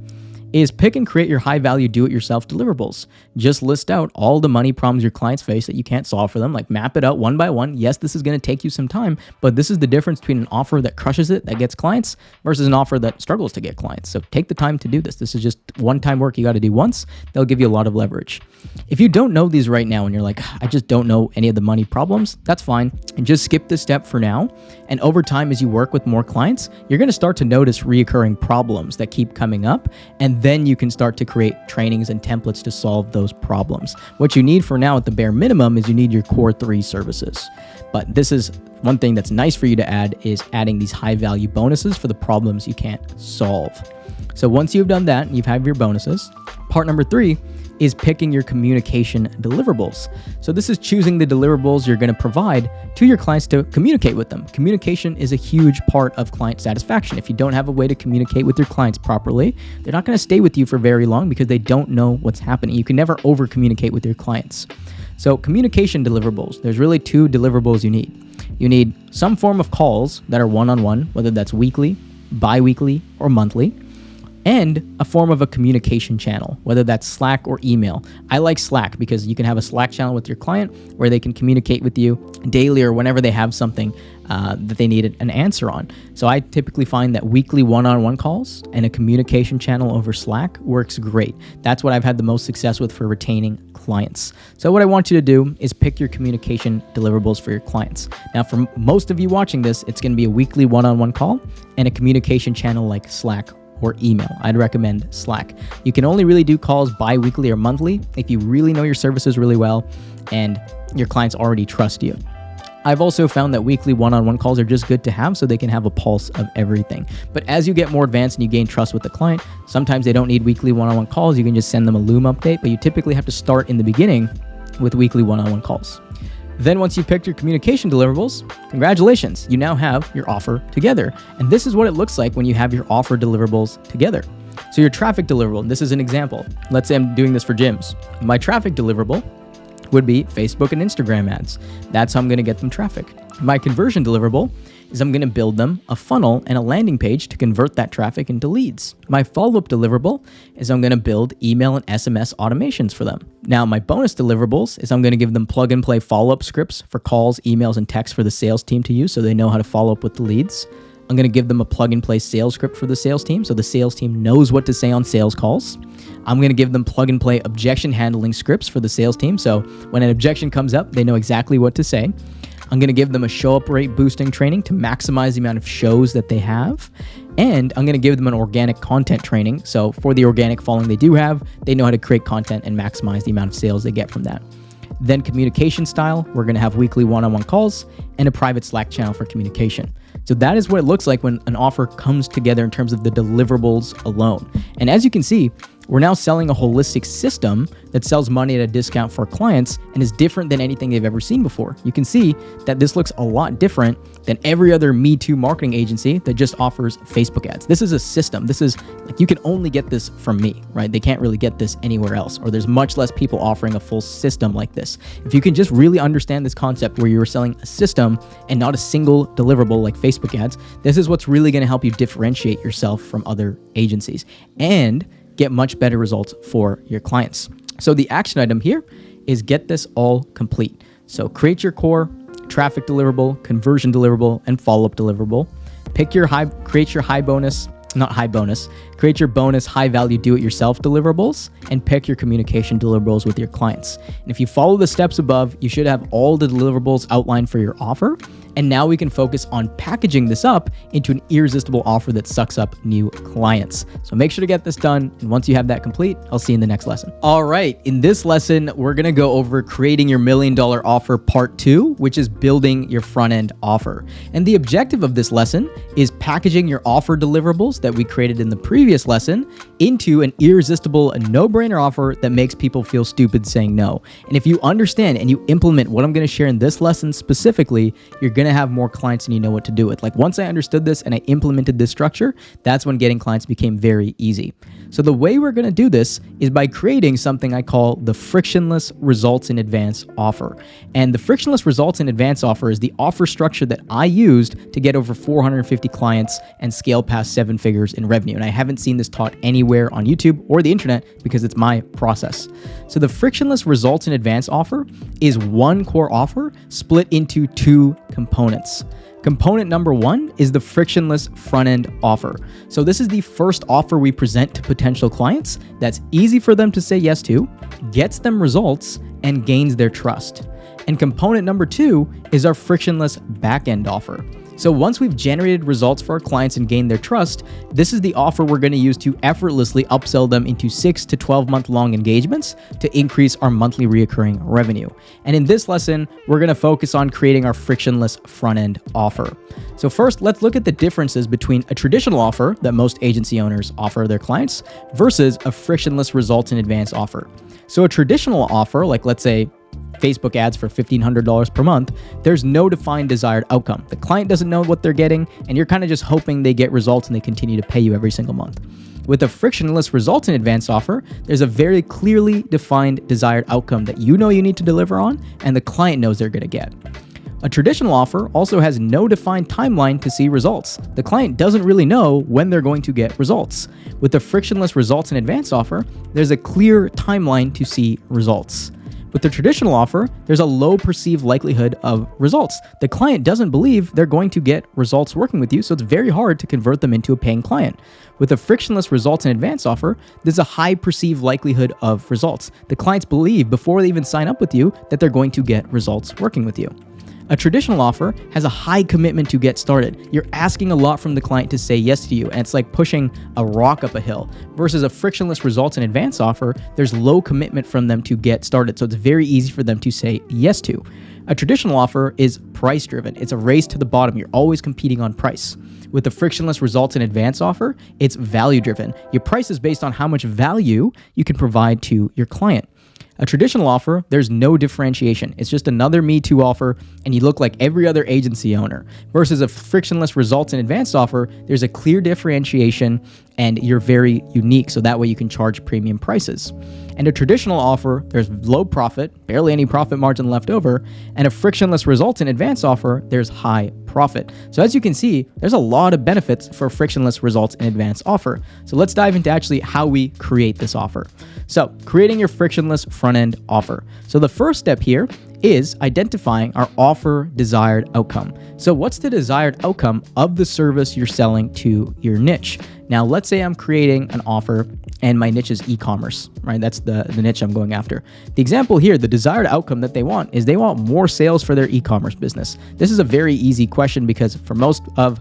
is pick and create your high-value do-it-yourself deliverables. Just list out all the money problems your clients face that you can't solve for them, like map it out one by one. Yes, this is going to take you some time, but this is the difference between an offer that crushes it, that gets clients, versus an offer that struggles to get clients. So take the time to do this. This is just one-time work you got to do once. They'll give you a lot of leverage. If you don't know these right now and you're like, I just don't know any of the money problems, that's fine. And just skip this step for now. And over time, as you work with more clients, you're going to start to notice reoccurring problems that keep coming up. And then you can start to create trainings and templates to solve those problems. What you need for now at the bare minimum is you need your core 3 services. But this is one thing that's nice for you to add, is adding these high value bonuses for the problems you can't solve. So once you've done that, you've had your bonuses. Part number 3 is picking your communication deliverables. So this is choosing the deliverables you're going to provide to your clients to communicate with them. Communication is a huge part of client satisfaction. If you don't have a way to communicate with your clients properly, they're not going to stay with you for very long because they don't know what's happening. You can never over communicate with your clients. So communication deliverables, there's really 2 deliverables you need. You need some form of calls that are one-on-one, whether that's weekly, bi-weekly, or monthly, and a form of a communication channel, whether that's Slack or email. I like Slack because you can have a Slack channel with your client where they can communicate with you daily or whenever they have something that they need an answer on. So I typically find that weekly one-on-one calls and a communication channel over Slack works great. That's what I've had the most success with for retaining clients. So what I want you to do is pick your communication deliverables for your clients. Now, for most of you watching this, it's going to be a weekly one-on-one call and a communication channel like Slack or email. I'd recommend Slack. You can only really do calls bi-weekly or monthly if you really know your services really well and your clients already trust you. I've also found that weekly one-on-one calls are just good to have so they can have a pulse of everything. But as you get more advanced and you gain trust with the client, sometimes they don't need weekly one-on-one calls. You can just send them a Loom update, but you typically have to start in the beginning with weekly one-on-one calls. Then once you've picked your communication deliverables, congratulations, you now have your offer together. And this is what it looks like when you have your offer deliverables together. So your traffic deliverable, and this is an example. Let's say I'm doing this for gyms. My traffic deliverable would be Facebook and Instagram ads. That's how I'm going to get them traffic. My conversion deliverable is I'm going to build them a funnel and a landing page to convert that traffic into leads. My follow-up deliverable is I'm going to build email and SMS automations for them. Now, my bonus deliverables is I'm going to give them plug-and-play follow-up scripts for calls, emails, and texts for the sales team to use so they know how to follow up with the leads. I'm going to give them a plug-and-play sales script for the sales team so the sales team knows what to say on sales calls. I'm going to give them plug-and-play objection handling scripts for the sales team so when an objection comes up, they know exactly what to say. I'm going to give them a show-up rate boosting training to maximize the amount of shows that they have. And I'm going to give them an organic content training. So for the organic following they do have, they know how to create content and maximize the amount of sales they get from that. Then communication style, we're going to have weekly one-on-one calls and a private Slack channel for communication. So that is what it looks like when an offer comes together in terms of the deliverables alone. And as you can see, we're now selling a holistic system that sells money at a discount for clients and is different than anything they've ever seen before. You can see that this looks a lot different than every other Me Too marketing agency that just offers Facebook ads. This is a system. This is like, you can only get this from me, right? They can't really get this anywhere else, or there's much less people offering a full system like this. If you can just really understand this concept where you're selling a system and not a single deliverable like Facebook ads, this is what's really going to help you differentiate yourself from other agencies and get much better results for your clients. So the action item here is get this all complete. So create your core, traffic deliverable, conversion deliverable, and follow-up deliverable. Create your bonus high-value do-it-yourself deliverables, and pick your communication deliverables with your clients. And if you follow the steps above, you should have all the deliverables outlined for your offer. And now we can focus on packaging this up into an irresistible offer that sucks up new clients. So make sure to get this done. And once you have that complete, I'll see you in the next lesson. All right. In this lesson, we're going to go over creating your $1 million offer part 2, which is building your front end offer. And the objective of this lesson is packaging your offer deliverables that we created in the previous lesson into an irresistible, no-brainer offer that makes people feel stupid saying no. And if you understand and you implement what I'm going to share in this lesson specifically, you're going going to have more clients than you know what to do with. Like once I understood this and I implemented this structure, that's when getting clients became very easy. So the way we're going to do this is by creating something I call the frictionless results in advance offer. And the frictionless results in advance offer is the offer structure that I used to get over 450 clients and scale past 7 figures in revenue. And I haven't seen this taught anywhere on YouTube or the internet because it's my process. So the frictionless results in advance offer is one core offer split into 2 components. Component number 1 is the frictionless front-end offer. So this is the first offer we present to potential clients that's easy for them to say yes to, gets them results, and gains their trust. And component number 2 is our frictionless back-end offer. So once we've generated results for our clients and gained their trust, this is the offer we're going to use to effortlessly upsell them into 6 to 12 month long engagements to increase our monthly reoccurring revenue. And in this lesson, we're going to focus on creating our frictionless front-end offer. So first, let's look at the differences between a traditional offer that most agency owners offer their clients versus a frictionless results in advance offer. So a traditional offer, like let's say Facebook ads for $1,500 per month, there's no defined desired outcome. The client doesn't know what they're getting, and you're kind of just hoping they get results and they continue to pay you every single month. With a frictionless results in advance offer, there's a very clearly defined desired outcome that you know you need to deliver on, and the client knows they're going to get. A traditional offer also has no defined timeline to see results. The client doesn't really know when they're going to get results. With a frictionless results in advance offer, there's a clear timeline to see results. With the traditional offer, there's a low perceived likelihood of results. The client doesn't believe they're going to get results working with you, so it's very hard to convert them into a paying client. With a frictionless results in advance offer, there's a high perceived likelihood of results. The clients believe before they even sign up with you that they're going to get results working with you. A traditional offer has a high commitment to get started. You're asking a lot from the client to say yes to you, and it's like pushing a rock up a hill. Versus a frictionless results in advance offer, there's low commitment from them to get started, so it's very easy for them to say yes to. A traditional offer is price driven. It's a race to the bottom. You're always competing on price. With a frictionless results in advance offer, it's value driven. Your price is based on how much value you can provide to your client. A traditional offer, there's no differentiation. It's just another Me Too offer, and you look like every other agency owner. Versus a frictionless results in advance offer, there's a clear differentiation, and you're very unique, so that way you can charge premium prices. And a traditional offer, there's low profit, barely any profit margin left over, and a frictionless results in advance offer, there's high profit. So as you can see, there's a lot of benefits for a frictionless results in advance offer. So let's dive into actually how we create this offer. So creating your frictionless front-end offer. So the first step here is identifying our offer desired outcome. So what's the desired outcome of the service you're selling to your niche? Now, let's say I'm creating an offer and my niche is e-commerce, right? That's the niche I'm going after. The example here, the desired outcome that they want is they want more sales for their e-commerce business. This is a very easy question because for most of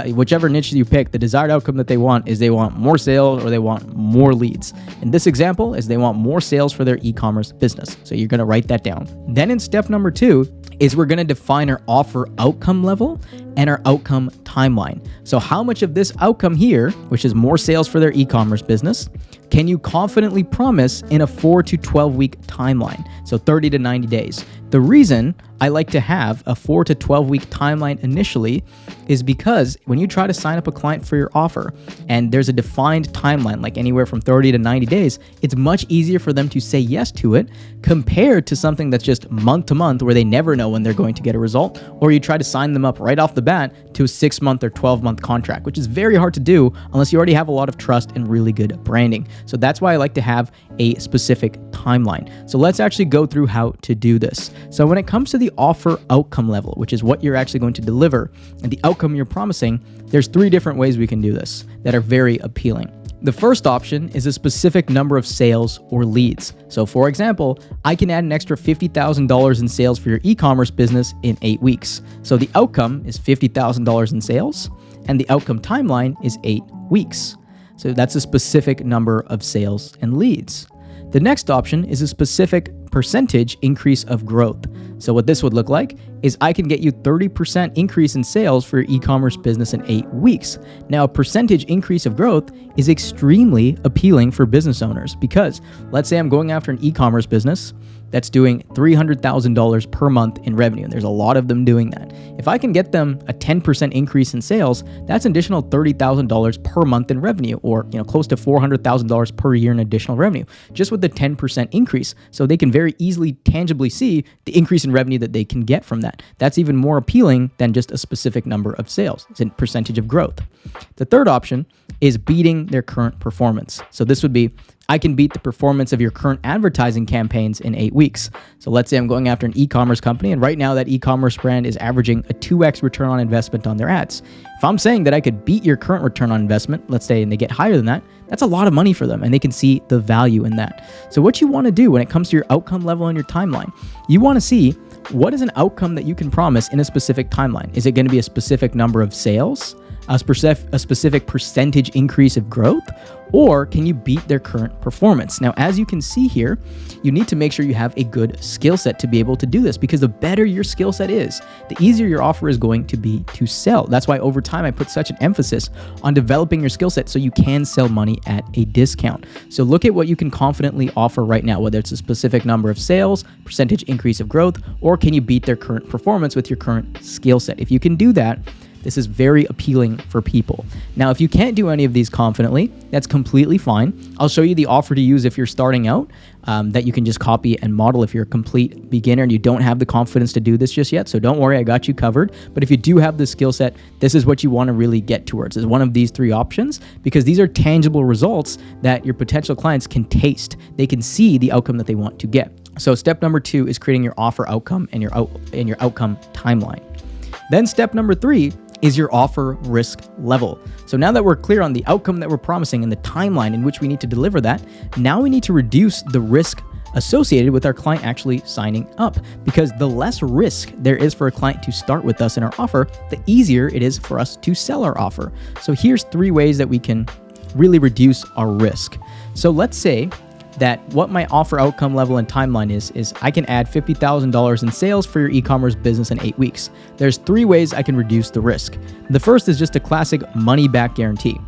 whichever niche you pick, the desired outcome that they want is they want more sales or they want more leads. In this example is they want more sales for their e-commerce business. So you're going to write that down. Then in step number 2 is we're going to define our offer outcome level and our outcome timeline. So how much of this outcome here, which is more sales for their e-commerce business, can you confidently promise in a 4 to 12 week timeline? So 30 to 90 days. The reason I like to have a 4 to 12 week timeline initially is because when you try to sign up a client for your offer and there's a defined timeline, like anywhere from 30 to 90 days, it's much easier for them to say yes to it compared to something that's just month to month where they never know when they're going to get a result, or you try to sign them up right off the bat to a 6-month or 12-month contract, which is very hard to do unless you already have a lot of trust and really good branding. So that's why I like to have a specific timeline. So let's actually go through how to do this. So when it comes to the offer outcome level, which is what you're actually going to deliver and the outcome you're promising, there's 3 different ways we can do this that are very appealing. The first option is a specific number of sales or leads. So for example, I can add an extra $50,000 in sales for your e-commerce business in 8 weeks. So the outcome is $50,000 in sales and the outcome timeline is 8 weeks. So that's a specific number of sales and leads. The next option is a specific percentage increase of growth. So what this would look like is I can get you 30% increase in sales for your e-commerce business in 8 weeks. Now, a percentage increase of growth is extremely appealing for business owners because let's say I'm going after an e-commerce business that's doing $300,000 per month in revenue. And there's a lot of them doing that. If I can get them a 10% increase in sales, that's an additional $30,000 per month in revenue, or close to $400,000 per year in additional revenue, just with the 10% increase. So they can very easily, tangibly see the increase in revenue that they can get from that. That's even more appealing than just a specific number of sales. It's a percentage of growth. The third option is beating their current performance. So this would be, I can beat the performance of your current advertising campaigns in 8 weeks. So let's say I'm going after an e-commerce company, and right now that e-commerce brand is averaging a 2x return on investment on their ads. If I'm saying that I could beat your current return on investment, let's say, and they get higher than that, that's a lot of money for them, and they can see the value in that. So what you want to do when it comes to your outcome level and your timeline, you want to see what is an outcome that you can promise in a specific timeline. Is it going to be a specific number of sales? A specific percentage increase of growth, or can you beat their current performance? Now, as you can see here, you need to make sure you have a good skill set to be able to do this, because the better your skill set is, the easier your offer is going to be to sell. That's why over time I put such an emphasis on developing your skill set so you can sell money at a discount. So look at what you can confidently offer right now, whether it's a specific number of sales, percentage increase of growth, or can you beat their current performance with your current skill set? If you can do that, this is very appealing for people. Now, if you can't do any of these confidently, that's completely fine. I'll show you the offer to use if you're starting out, that you can just copy and model if you're a complete beginner and you don't have the confidence to do this just yet. So don't worry, I got you covered. But if you do have the skill set, this is what you want to really get towards, is one of these 3 options, because these are tangible results that your potential clients can taste. They can see the outcome that they want to get. So step number 2 is creating your offer outcome and your outcome timeline. Then step number 3 is your offer risk level. So now that we're clear on the outcome that we're promising and the timeline in which we need to deliver that, now we need to reduce the risk associated with our client actually signing up, because the less risk there is for a client to start with us in our offer, the easier it is for us to sell our offer. So here's 3 ways that we can really reduce our risk. So let's say that what my offer outcome level and timeline is I can add $50,000 in sales for your e-commerce business in 8 weeks. There's 3 ways I can reduce the risk. The first is just a classic money back guarantee.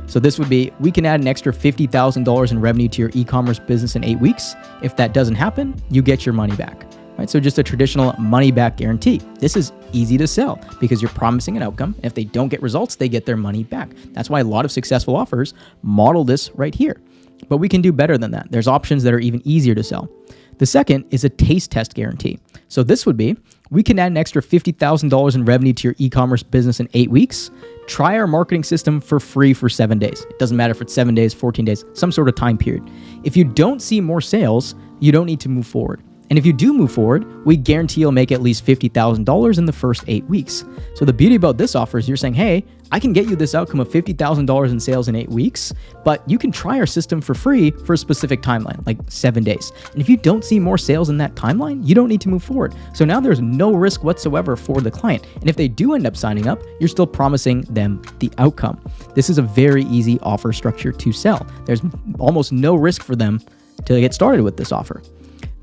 So this would be, we can add an extra $50,000 in revenue to your e-commerce business in 8 weeks. If that doesn't happen, you get your money back. Right? So just a traditional money back guarantee. This is easy to sell because you're promising an outcome. If they don't get results, they get their money back. That's why a lot of successful offers model this right here. But we can do better than that. There's options that are even easier to sell. The second is a taste test guarantee. So this would be, we can add an extra $50,000 in revenue to your e-commerce business in 8 weeks. Try our marketing system for free for 7 days. It doesn't matter if it's 7 days, 14 days, some sort of time period. If you don't see more sales, you don't need to move forward. And if you do move forward, we guarantee you'll make at least $50,000 in the first 8 weeks. So the beauty about this offer is you're saying, hey, I can get you this outcome of $50,000 in sales in 8 weeks, but you can try our system for free for a specific timeline, like 7 days. And if you don't see more sales in that timeline, you don't need to move forward. So now there's no risk whatsoever for the client. And if they do end up signing up, you're still promising them the outcome. This is a very easy offer structure to sell. There's almost no risk for them to get started with this offer.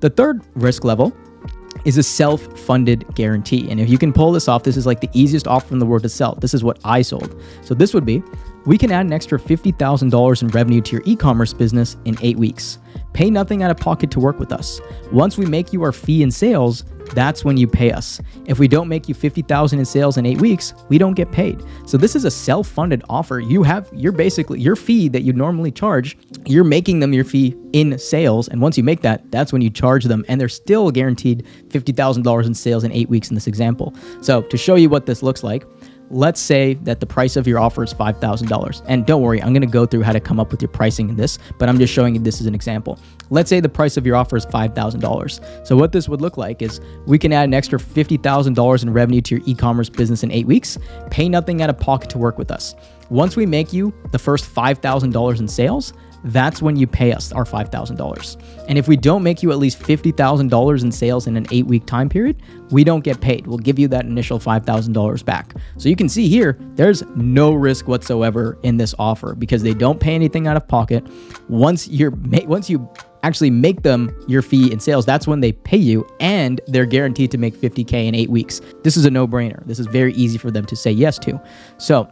The third risk level is a self-funded guarantee. And if you can pull this off, this is like the easiest offer in the world to sell. This is what I sold. So this would be, we can add an extra $50,000 in revenue to your e-commerce business in 8 weeks. Pay nothing out of pocket to work with us. Once we make you our fee in sales, that's when you pay us. If we don't make you $50,000 in sales in 8 weeks, we don't get paid. So this is a self-funded offer. You're basically, your fee that you normally charge, you're making them your fee in sales. And once you make that, that's when you charge them. And they're still guaranteed $50,000 in sales in 8 weeks in this example. So to show you what this looks like, let's say that the price of your offer is $5,000. And don't worry, I'm going to go through how to come up with your pricing in this, but I'm just showing you this as an example. Let's say the price of your offer is $5,000. So what this would look like is we can add an extra $50,000 in revenue to your e-commerce business in 8 weeks. Pay nothing out of pocket to work with us. Once we make you the first $5,000 in sales, that's when you pay us our $5,000. And if we don't make you at least $50,000 in sales in an 8-week time period, we don't get paid. We'll give you that initial $5,000 back. So you can see here, there's no risk whatsoever in this offer because they don't pay anything out of pocket. Once you actually make them your fee in sales, that's when they pay you, and they're guaranteed to make $50K in 8 weeks. This is a no-brainer. This is very easy for them to say yes to. So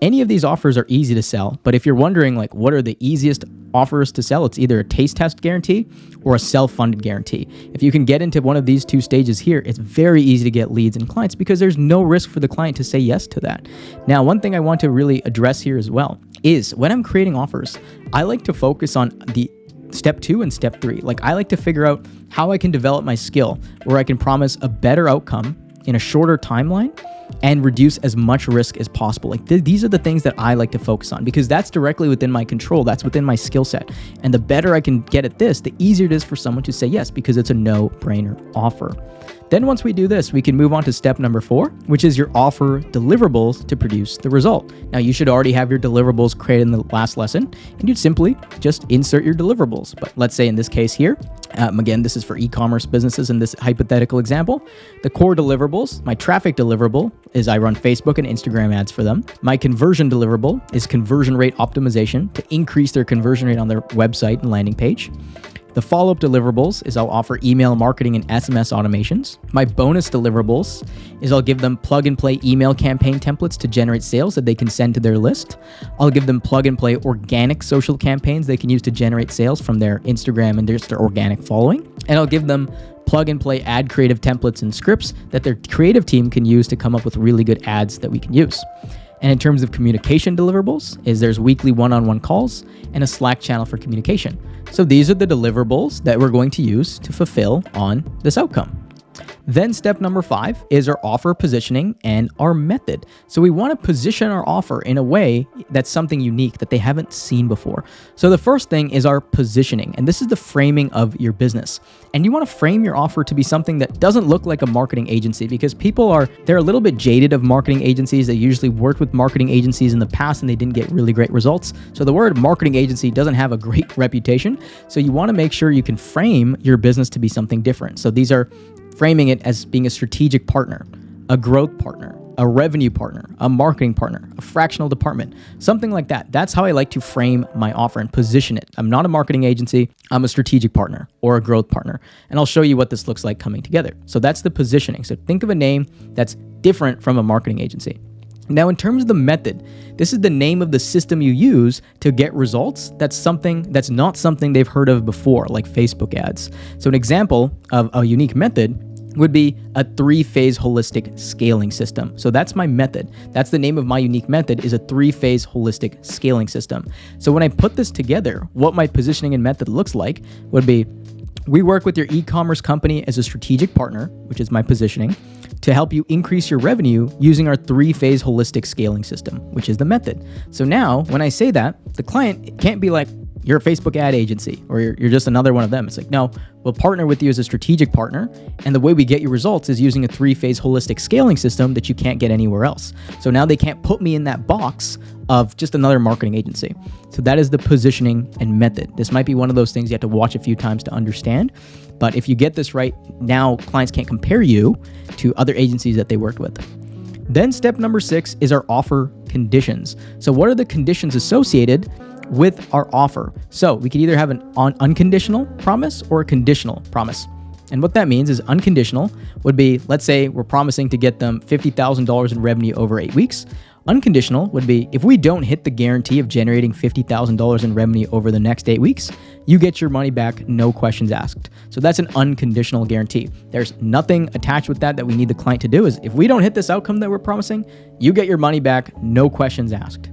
any of these offers are easy to sell, but if you're wondering like what are the easiest offers to sell, it's either a taste test guarantee or a self-funded guarantee. If you can get into one of these two stages here, it's very easy to get leads and clients because there's no risk for the client to say yes to that. Now, one thing I want to really address here as well is when I'm creating offers, I like to focus on the step 2 and step 3. Like I like to figure out how I can develop my skill where I can promise a better outcome in a shorter timeline and reduce as much risk as possible. Like these are the things that I like to focus on because that's directly within my control. That's within my skill set. And the better I can get at this, the easier it is for someone to say yes because it's a no-brainer offer. Then once we do this, we can move on to step number 4, which is your offer deliverables to produce the result. Now you should already have your deliverables created in the last lesson, and you'd simply just insert your deliverables. But let's say in this case here, again, this is for e-commerce businesses in this hypothetical example. The core deliverables, my traffic deliverable is I run Facebook and Instagram ads for them. My conversion deliverable is conversion rate optimization to increase their conversion rate on their website and landing page. The follow-up deliverables is I'll offer email marketing and SMS automations. My bonus deliverables is I'll give them plug-and-play email campaign templates to generate sales that they can send to their list. I'll give them plug-and-play organic social campaigns they can use to generate sales from their Instagram and their organic following. And I'll give them plug-and-play ad creative templates and scripts that their creative team can use to come up with really good ads that we can use. And in terms of communication deliverables, there's weekly one-on-one calls and a Slack channel for communication. So these are the deliverables that we're going to use to fulfill on this outcome. Then step number 5 is our offer positioning and our method. So we want to position our offer in a way that's something unique that they haven't seen before. So the first thing is our positioning, and this is the framing of your business. And you want to frame your offer to be something that doesn't look like a marketing agency because they're a little bit jaded of marketing agencies. They usually worked with marketing agencies in the past and they didn't get really great results. So the word marketing agency doesn't have a great reputation. So you want to make sure you can frame your business to be something different. So these are framing it as being a strategic partner, a growth partner, a revenue partner, a marketing partner, a fractional department, something like that. That's how I like to frame my offer and position it. I'm not a marketing agency. I'm a strategic partner or a growth partner. And I'll show you what this looks like coming together. So that's the positioning. So think of a name that's different from a marketing agency. Now, in terms of the method, this is the name of the system you use to get results. That's not something they've heard of before, like Facebook ads. So an example of a unique method would be a 3-phase holistic scaling system. So that's my method. That's the name of my unique method, is a 3-phase holistic scaling system. So when I put this together, what my positioning and method looks like would be, we work with your e-commerce company as a strategic partner, which is my positioning, to help you increase your revenue using our 3-phase holistic scaling system, which is the method. So now when I say that, the client can't be like, you're a Facebook ad agency or you're just another one of them. It's like, no, we'll partner with you as a strategic partner. And the way we get your results is using a 3-phase holistic scaling system that you can't get anywhere else. So now they can't put me in that box of just another marketing agency. So that is the positioning and method. This might be one of those things you have to watch a few times to understand. But if you get this right, now clients can't compare you to other agencies that they worked with. Then step number 6 is our offer conditions. So what are the conditions associated with our offer? So we could either have an unconditional promise or a conditional promise. And what that means is unconditional would be, let's say we're promising to get them $50,000 in revenue over 8 weeks. Unconditional would be, if we don't hit the guarantee of generating $50,000 in revenue over the next 8 weeks, you get your money back, no questions asked. So that's an unconditional guarantee. There's nothing attached with that we need the client to do. Is if we don't hit this outcome that we're promising, you get your money back, no questions asked.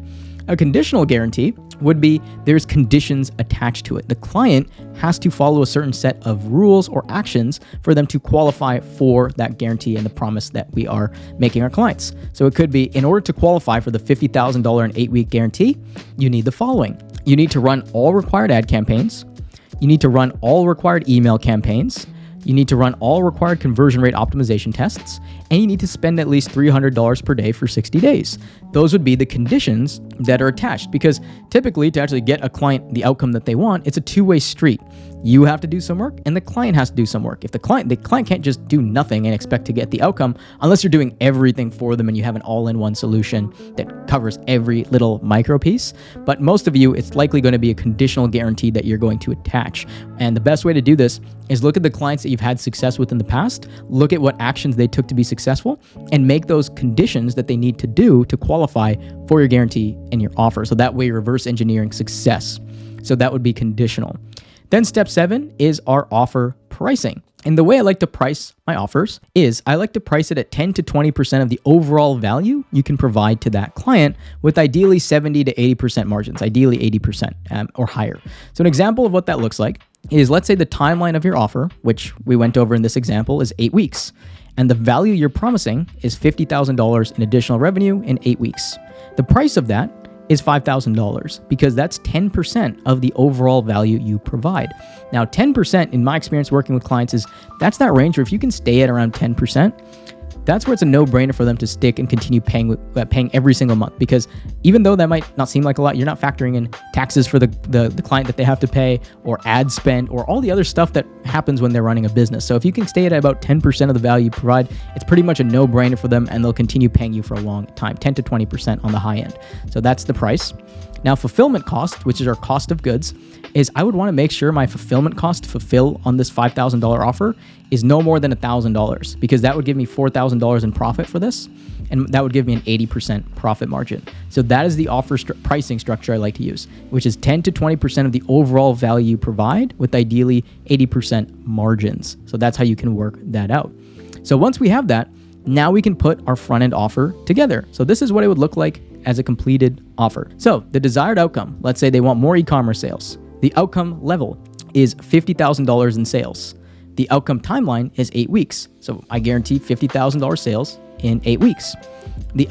A conditional guarantee would be there's conditions attached to it. The client has to follow a certain set of rules or actions for them to qualify for that guarantee and the promise that we are making our clients. So it could be, in order to qualify for the $50,000 and 8-week guarantee, you need the following. You need to run all required ad campaigns. You need to run all required email campaigns. You need to run all required conversion rate optimization tests, and you need to spend at least $300 per day for 60 days. Those would be the conditions that are attached, because typically to actually get a client the outcome that they want, it's a two-way street. You have to do some work and the client has to do some work. If the client can't just do nothing and expect to get the outcome unless you're doing everything for them and you have an all-in-one solution that covers every little micro piece. But most of you, it's likely going to be a conditional guarantee that you're going to attach. And the best way to do this is look at the clients that you've had success with in the past, look at what actions they took to be successful, and make those conditions that they need to do to qualify for your guarantee and your offer. So that way you're reverse engineering success. So that would be conditional. Then step 7 is our offer pricing. And the way I like to price my offers is I like to price it at 10 to 20% of the overall value you can provide to that client, with ideally 70 to 80% margins, ideally 80% or higher. So an example of what that looks like is, let's say the timeline of your offer, which we went over in this example, is 8 weeks. And the value you're promising is $50,000 in additional revenue in 8 weeks. The price of that is $5,000, because that's 10% of the overall value you provide. Now, 10% in my experience working with clients that's that range where if you can stay at around 10%, that's where it's a no-brainer for them to stick and continue paying every single month. Because even though that might not seem like a lot, you're not factoring in taxes for the client that they have to pay, or ad spend, or all the other stuff that happens when they're running a business. So if you can stay at about 10% of the value you provide, it's pretty much a no-brainer for them, and they'll continue paying you for a long time, 10 to 20% on the high end. So that's the price. Now, fulfillment cost, which is our cost of goods, is I would want to make sure my fulfillment cost to fulfill on this $5,000 offer is no more than $1,000, because that would give me $4,000 in profit for this, and that would give me an 80% profit margin. So that is the offer pricing structure I like to use, which is 10 to 20% of the overall value you provide, with ideally 80% margins. So that's how you can work that out. So once we have that, now we can put our front-end offer together. So this is what it would look like as a completed offer. So the desired outcome, let's say they want more e-commerce sales. The outcome level is $50,000 in sales. The outcome timeline is 8 weeks. So I guarantee $50,000 sales in 8 weeks. The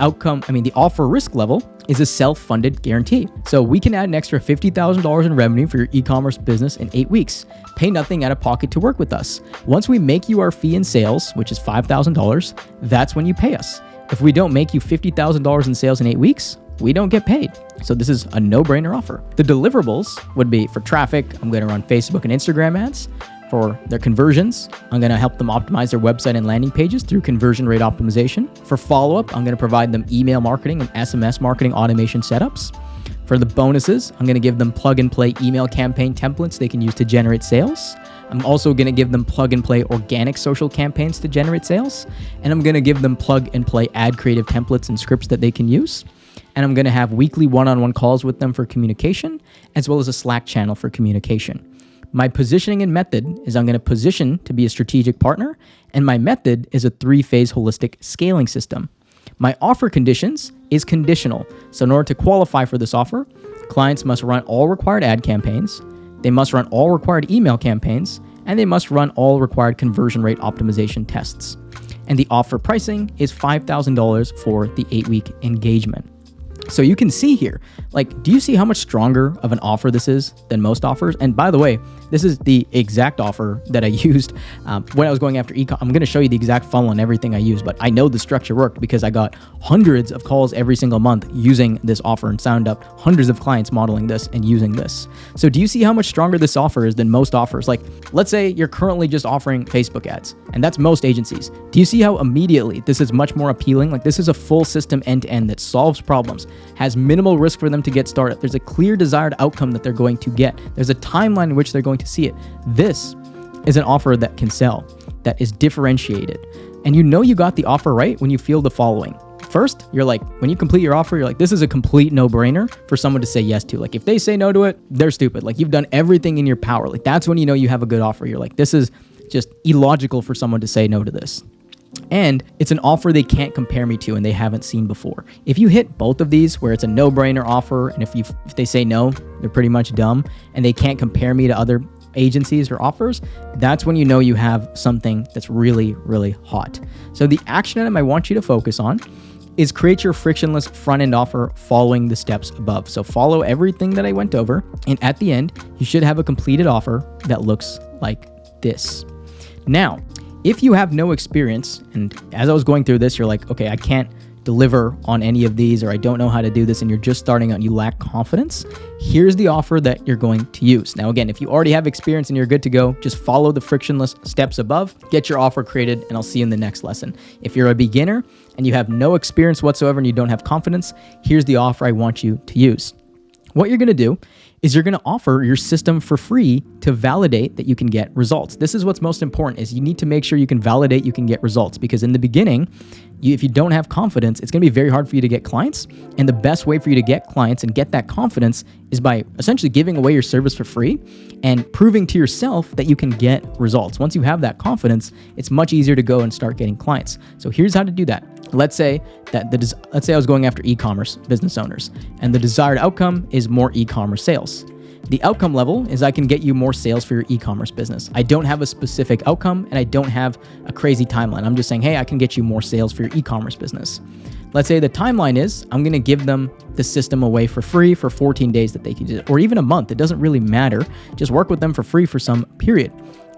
offer risk level is a self-funded guarantee. So we can add an extra $50,000 in revenue for your e-commerce business in 8 weeks. Pay nothing out of pocket to work with us. Once we make you our fee in sales, which is $5,000, that's when you pay us. If we don't make you $50,000 in sales in 8 weeks, we don't get paid. So this is a no-brainer offer. The deliverables would be for traffic. I'm going to run Facebook and Instagram ads. For their conversions, I'm going to help them optimize their website and landing pages through conversion rate optimization. For follow-up, I'm going to provide them email marketing and SMS marketing automation setups. For the bonuses, I'm going to give them plug-and-play email campaign templates they can use to generate sales. I'm also going to give them plug-and-play organic social campaigns to generate sales. And I'm going to give them plug-and-play ad creative templates and scripts that they can use. And I'm going to have weekly one-on-one calls with them for communication, as well as a Slack channel for communication. My positioning and method is I'm going to position to be a strategic partner, and my method is a 3-phase holistic scaling system. My offer conditions is conditional. So in order to qualify for this offer, clients must run all required ad campaigns, they must run all required email campaigns, and they must run all required conversion rate optimization tests. And the offer pricing is $5,000 for the 8-week engagement. So you can see here, do you see how much stronger of an offer this is than most offers? And by the way, this is the exact offer that I used when I was going after e-com. I'm going to show you the exact funnel and everything I used, but I know the structure worked because I got hundreds of calls every single month using this offer and signed up hundreds of clients modeling this and using this. So do you see how much stronger this offer is than most offers? Let's say you're currently just offering Facebook ads, and that's most agencies. Do you see how immediately this is much more appealing? This is a full system end-to-end that solves problems, has minimal risk for them to get started. There's a clear desired outcome that they're going to get. There's a timeline in which they're going to see it. This is an offer that can sell, that is differentiated. And you got the offer right when you feel the following. First, when you complete your offer, you're this is a complete no-brainer for someone to say yes to. If they say no to it, they're stupid. You've done everything in your power. That's when you know you have a good offer. You're this is just illogical for someone to say no to this. And it's an offer they can't compare me to and they haven't seen before. If you hit both of these, where it's a no-brainer offer, and if they say no, they're pretty much dumb, and they can't compare me to other agencies or offers, that's when you know you have something that's really, really hot. So the action item I want you to focus on is create your frictionless front-end offer following the steps above. So follow everything that I went over, and at the end, you should have a completed offer that looks like this. Now, If you have no experience, and as I was going through this, you're like, okay, I can't deliver on any of these, or I don't know how to do this, and you're just starting out and you lack confidence, here's the offer that you're going to use. Now, again, if you already have experience and you're good to go, just follow the frictionless steps above, get your offer created, and I'll see you in the next lesson. If you're a beginner and you have no experience whatsoever and you don't have confidence, here's the offer I want you to use. What you're going to do is you're going to offer your system for free to validate that you can get results. This is what's most important, is you need to make sure you can validate you can get results, because in the beginning, if you don't have confidence, it's going to be very hard for you to get clients. And the best way for you to get clients and get that confidence is by essentially giving away your service for free and proving to yourself that you can get results. Once you have that confidence, it's much easier to go and start getting clients. So here's how to do that. Let's say I was going after e-commerce business owners, and the desired outcome is more e-commerce sales. The outcome level is I can get you more sales for your e-commerce business. I don't have a specific outcome and I don't have a crazy timeline. I'm just saying, hey, I can get you more sales for your e-commerce business. Let's say the timeline is I'm going to give them the system away for free for 14 days that they can use it, or even a month. It doesn't really matter. Just work with them for free for some period.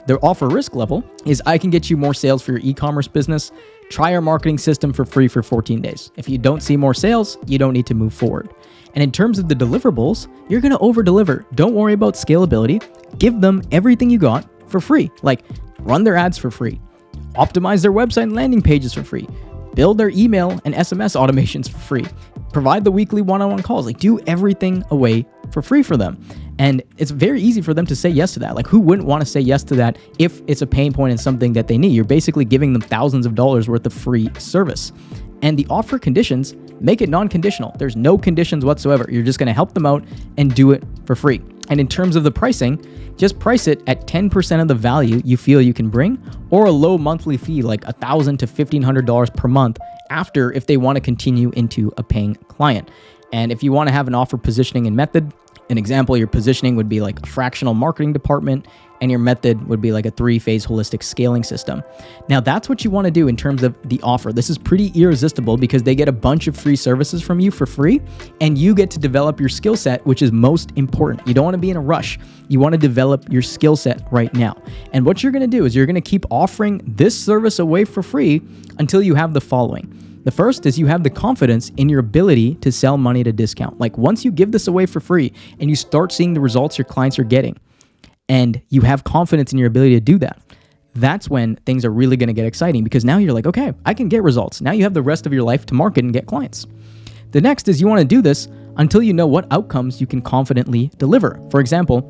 Their offer risk level is I can get you more sales for your e-commerce business. Try our marketing system for free for 14 days. If you don't see more sales, you don't need to move forward. And in terms of the deliverables, you're going to over deliver. Don't worry about scalability. Give them everything you got for free. Like run their ads for free, optimize their website and landing pages for free, build their email and SMS automations for free, provide the weekly one-on-one calls, like do everything away for free for them. And it's very easy for them to say yes to that. Like who wouldn't want to say yes to that if it's a pain point and something that they need? You're basically giving them thousands of dollars worth of free service. And the offer conditions, make it non-conditional. There's no conditions whatsoever. You're just going to help them out and do it for free. And in terms of the pricing, just price it at 10% of the value you feel you can bring, or a low monthly fee like $1,000 to $1,500 per month after if they want to continue into a paying client. And if you want to have an offer positioning and method, an example, your positioning would be like a fractional marketing department, and your method would be like a 3-phase holistic scaling system. Now that's what you want to do in terms of the offer. This is pretty irresistible because they get a bunch of free services from you for free, and you get to develop your skill set, which is most important. You don't want to be in a rush. You want to develop your skill set right now. And what you're going to do is you're going to keep offering this service away for free until you have the following. The first is you have the confidence in your ability to sell money at a discount. Like once you give this away for free and you start seeing the results your clients are getting, and you have confidence in your ability to do that, that's when things are really going to get exciting, because now you're like, okay, I can get results. Now you have the rest of your life to market and get clients. The next is you want to do this until you know what outcomes you can confidently deliver. For example,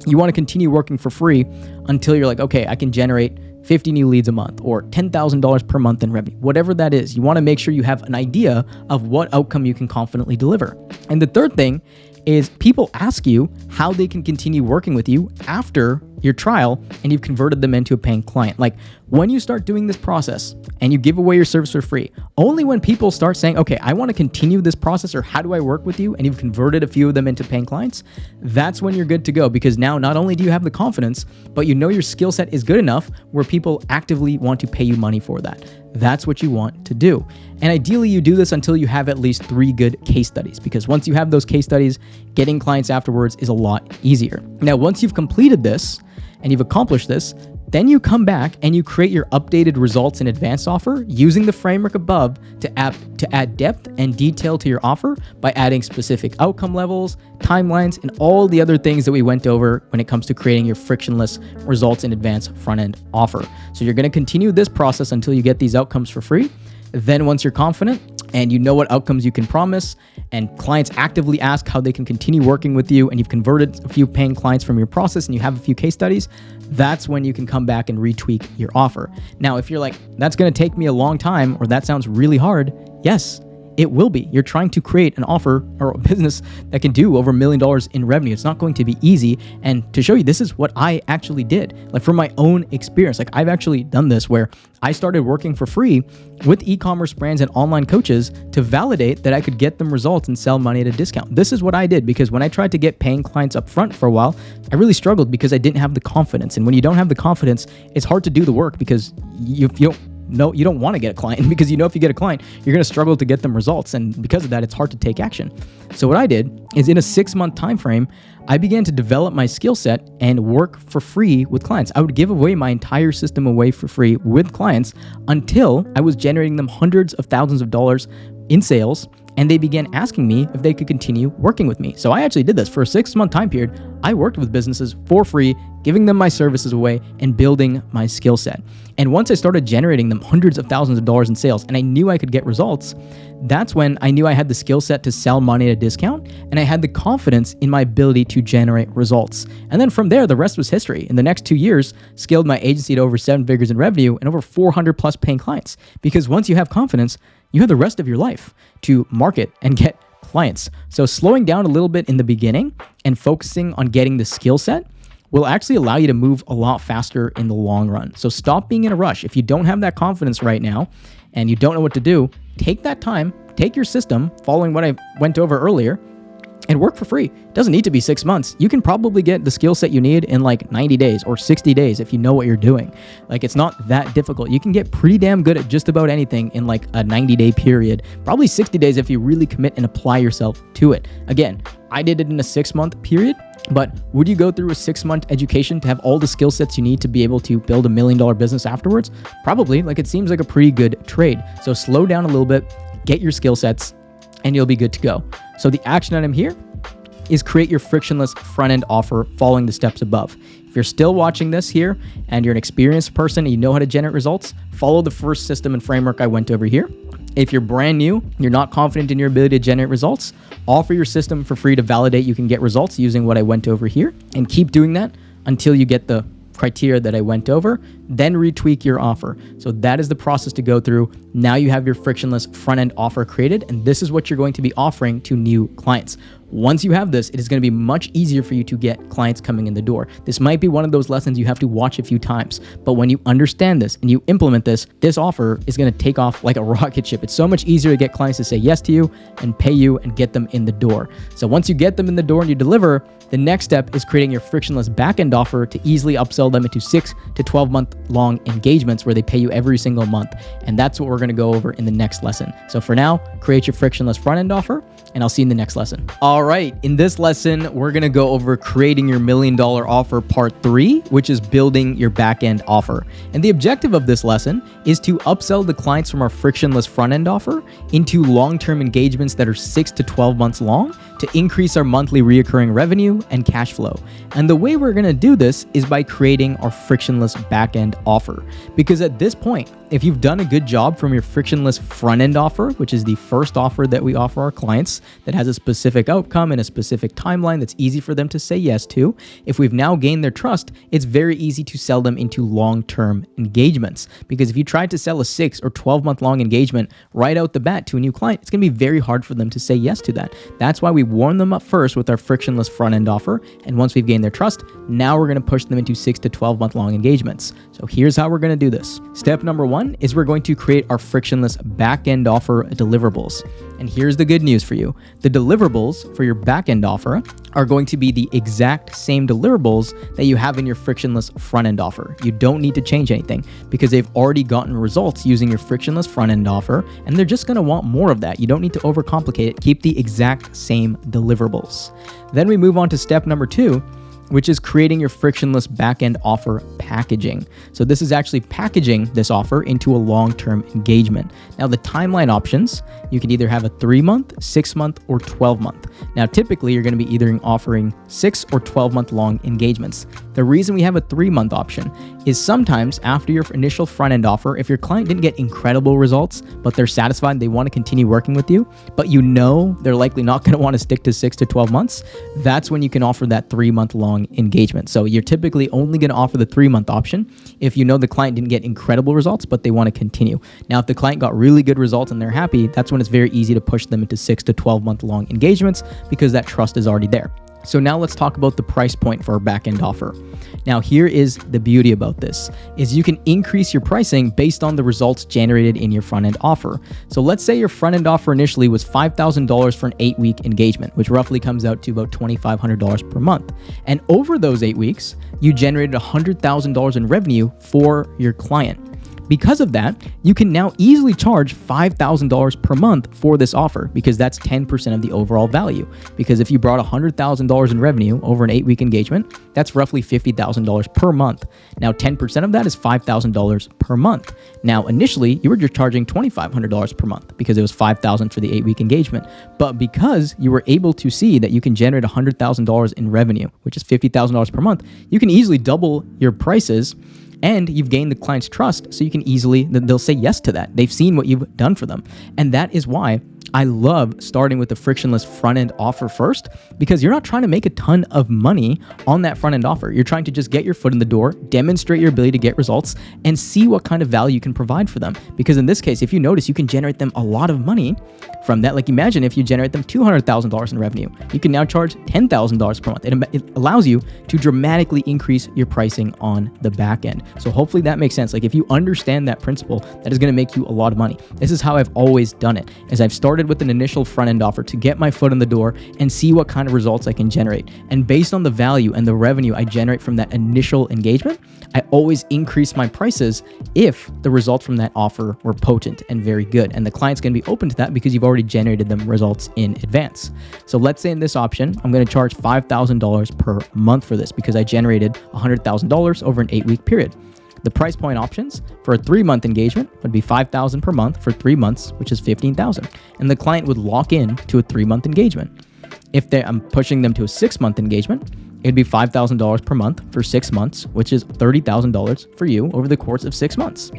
you want to continue working for free until you're like, okay, I can generate 50 new leads a month or $10,000 per month in revenue, whatever that is. You want to make sure you have an idea of what outcome you can confidently deliver. And the third thing is people ask you how they can continue working with you after your trial and you've converted them into a paying client. Like when you start doing this process and you give away your service for free, only when people start saying, okay, I want to continue this process, or how do I work with you? And you've converted a few of them into paying clients, that's when you're good to go, because now not only do you have the confidence, but you know your skill set is good enough where people actively want to pay you money for that. That's what you want to do. And ideally you do this until you have at least 3 good case studies, because once you have those case studies, getting clients afterwards is a lot easier. Now, once you've completed this and you've accomplished this, then you come back and you create your updated results and advanced offer using the framework above to add depth and detail to your offer by adding specific outcome levels, timelines, and all the other things that we went over when it comes to creating your frictionless results in advance front-end offer. So you're going to continue this process until you get these outcomes for free. Then once you're confident and you know what outcomes you can promise, and clients actively ask how they can continue working with you, and you've converted a few paying clients from your process and you have a few case studies, that's when you can come back and retweak your offer. Now, if you're like, that's going to take me a long time, or that sounds really hard, yes, it will be. You're trying to create an offer or a business that can do over $1 million in revenue. It's not going to be easy. And to show you, this is what I actually did. Like from my own experience, like I've actually done this where I started working for free with e-commerce brands and online coaches to validate that I could get them results and sell money at a discount. This is what I did, because when I tried to get paying clients up front for a while, I really struggled because I didn't have the confidence. And when you don't have the confidence, it's hard to do the work, because you don't no, you don't want to get a client because you know if you get a client, you're going to struggle to get them results. And because of that, it's hard to take action. So what I did is in a 6-month time frame, I began to develop my skill set and work for free with clients. I would give away my entire system away for free with clients until I was generating them hundreds of thousands of dollars in sales, and they began asking me if they could continue working with me. So I actually did this for a 6-month time period. I worked with businesses for free, giving them my services away and building my skill set. And once I started generating them hundreds of thousands of dollars in sales and I knew I could get results, that's when I knew I had the skill set to sell money at a discount, and I had the confidence in my ability to generate results. And then from there, the rest was history. In the next 2 years, scaled my agency to over 7 figures in revenue and over 400 plus paying clients. Because once you have confidence, you have the rest of your life to market and get clients. So slowing down a little bit in the beginning and focusing on getting the skill set will actually allow you to move a lot faster in the long run. So stop being in a rush. If you don't have that confidence right now and you don't know what to do, take that time, take your system, following what I went over earlier, and work for free. It doesn't need to be 6 months. You can probably get the skill set you need in like 90 days or 60 days if you know what you're doing. Like, it's not that difficult. You can get pretty damn good at just about anything in like a 90-day period, probably 60 days if you really commit and apply yourself to it. Again, I did it in a 6-month period, but would you go through a 6-month education to have all the skill sets you need to be able to build $1 million business afterwards? Probably. Like, it seems like a pretty good trade. So slow down a little bit, get your skill sets, and you'll be good to go. So the action item here is create your frictionless front-end offer following the steps above. If you're still watching this here and you're an experienced person and you know how to generate results, follow the first system and framework I went over here. If you're brand new, you're not confident in your ability to generate results, offer your system for free to validate you can get results using what I went over here, and keep doing that until you get the criteria that I went over, then retweak your offer. So that is the process to go through. Now you have your frictionless front-end offer created, and this is what you're going to be offering to new clients. Once you have this, it is going to be much easier for you to get clients coming in the door. This might be one of those lessons you have to watch a few times, but when you understand this and you implement this, this offer is going to take off like a rocket ship. It's so much easier to get clients to say yes to you and pay you and get them in the door. So once you get them in the door and you deliver, the next step is creating your frictionless backend offer to easily upsell them into 6 to 12 month long engagements where they pay you every single month. And that's what we're going to go over in the next lesson. So for now, create your frictionless front end offer, and I'll see you in the next lesson. All right, in this lesson, we're going to go over creating your $1 million offer part 3, which is building your backend offer. And the objective of this lesson is to upsell the clients from our frictionless front end offer into long-term engagements that are 6 to 12 months long to increase our monthly reoccurring revenue and cash flow. And the way we're going to do this is by creating our frictionless backend offer. Because at this point, if you've done a good job from your frictionless front end offer, which is the first offer that we offer our clients that has a specific outcome and a specific timeline that's easy for them to say yes to, if we've now gained their trust, it's very easy to sell them into long-term engagements. Because if you tried to sell a 6 or 12 month long engagement right out the bat to a new client, it's going to be very hard for them to say yes to that. That's why we warm them up first with our frictionless front end offer. And once we've gained their trust, now we're going to push them into 6 to 12 month long engagements. So here's how we're going to do this. Step number 1 is we're going to create our frictionless backend offer deliverables. And here's the good news for you. The deliverables for your backend offer are going to be the exact same deliverables that you have in your frictionless front end offer. You don't need to change anything because they've already gotten results using your frictionless front end offer, and they're just going to want more of that. You don't need to overcomplicate it. Keep the exact same deliverables. Then we move on to step number 2, which is creating your frictionless backend offer packaging. So this is actually packaging this offer into a long-term engagement. Now the timeline options, you can either have a 3-month, 6-month, or 12-month. Now typically you're going to be either offering 6 or 12-month long engagements. The reason we have a 3-month option is sometimes after your initial front-end offer, if your client didn't get incredible results, but they're satisfied and they want to continue working with you, but you know they're likely not going to want to stick to 6 to 12 months, that's when you can offer that 3-month long engagement. So you're typically only going to offer the 3-month option if you know the client didn't get incredible results, but they want to continue. Now, if the client got really good results and they're happy, that's when it's very easy to push them into 6 to 12 month long engagements because that trust is already there. So now let's talk about the price point for our backend offer. Now here is the beauty about this, is you can increase your pricing based on the results generated in your front-end offer. So let's say your front-end offer initially was $5,000 for an 8-week engagement, which roughly comes out to about $2,500 per month. And over those 8 weeks, you generated $100,000 in revenue for your client. Because of that, you can now easily charge $5,000 per month for this offer because that's 10% of the overall value. Because if you brought $100,000 in revenue over an 8-week engagement, that's roughly $50,000 per month. Now, 10% of that is $5,000 per month. Now, initially, you were just charging $2,500 per month because it was $5,000 for the 8-week engagement. But because you were able to see that you can generate $100,000 in revenue, which is $50,000 per month, you can easily double your prices, and you've gained the client's trust, so you can easily, they'll say yes to that. They've seen what you've done for them. And that is why I love starting with the frictionless front-end offer first, because you're not trying to make a ton of money on that front-end offer. You're trying to just get your foot in the door, demonstrate your ability to get results, and see what kind of value you can provide for them. Because in this case, if you notice, you can generate them a lot of money from that. Like imagine if you generate them $200,000 in revenue, you can now charge $10,000 per month. It allows you to dramatically increase your pricing on the back end. So hopefully that makes sense. Like if you understand that principle, that is going to make you a lot of money. This is how I've always done it, is I've started with an initial front-end offer to get my foot in the door and see what kind of results I can generate. And based on the value and the revenue I generate from that initial engagement, I always increase my prices if the results from that offer were potent and very good. And the client's going to be open to that because you've already generated them results in advance. So let's say in this option, I'm going to charge $5,000 per month for this because I generated $100,000 over an 8-week period. The price point options for a 3-month engagement would be $5,000 per month for 3 months, which is $15,000. And the client would lock in to a 3-month engagement. If I'm pushing them to a 6-month engagement, it'd be $5,000 per month for 6 months, which is $30,000 for you over the course of 6 months.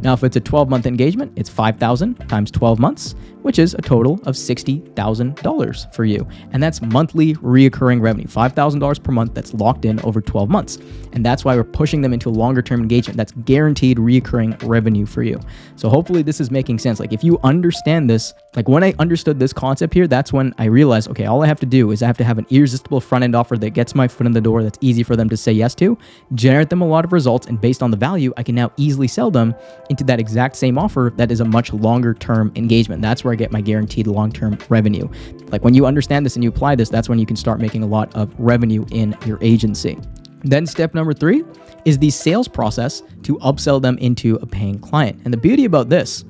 Now, if it's a 12-month engagement, it's $5,000 times 12 months, which is a total of $60,000 for you. And that's monthly reoccurring revenue, $5,000 per month that's locked in over 12 months. And that's why we're pushing them into a longer term engagement that's guaranteed reoccurring revenue for you. So hopefully this is making sense. Like if you understand this, like when I understood this concept here, that's when I realized, okay, all I have to do is I have to have an irresistible front-end offer that gets my foot in the door, that's easy for them to say yes to, generate them a lot of results, and based on the value, I can now easily sell them into that exact same offer that is a much longer term engagement. That's where I get my guaranteed long-term revenue. Like when you understand this and you apply this, that's when you can start making a lot of revenue in your agency. Then step number 3 is the sales process to upsell them into a paying client. And the beauty about this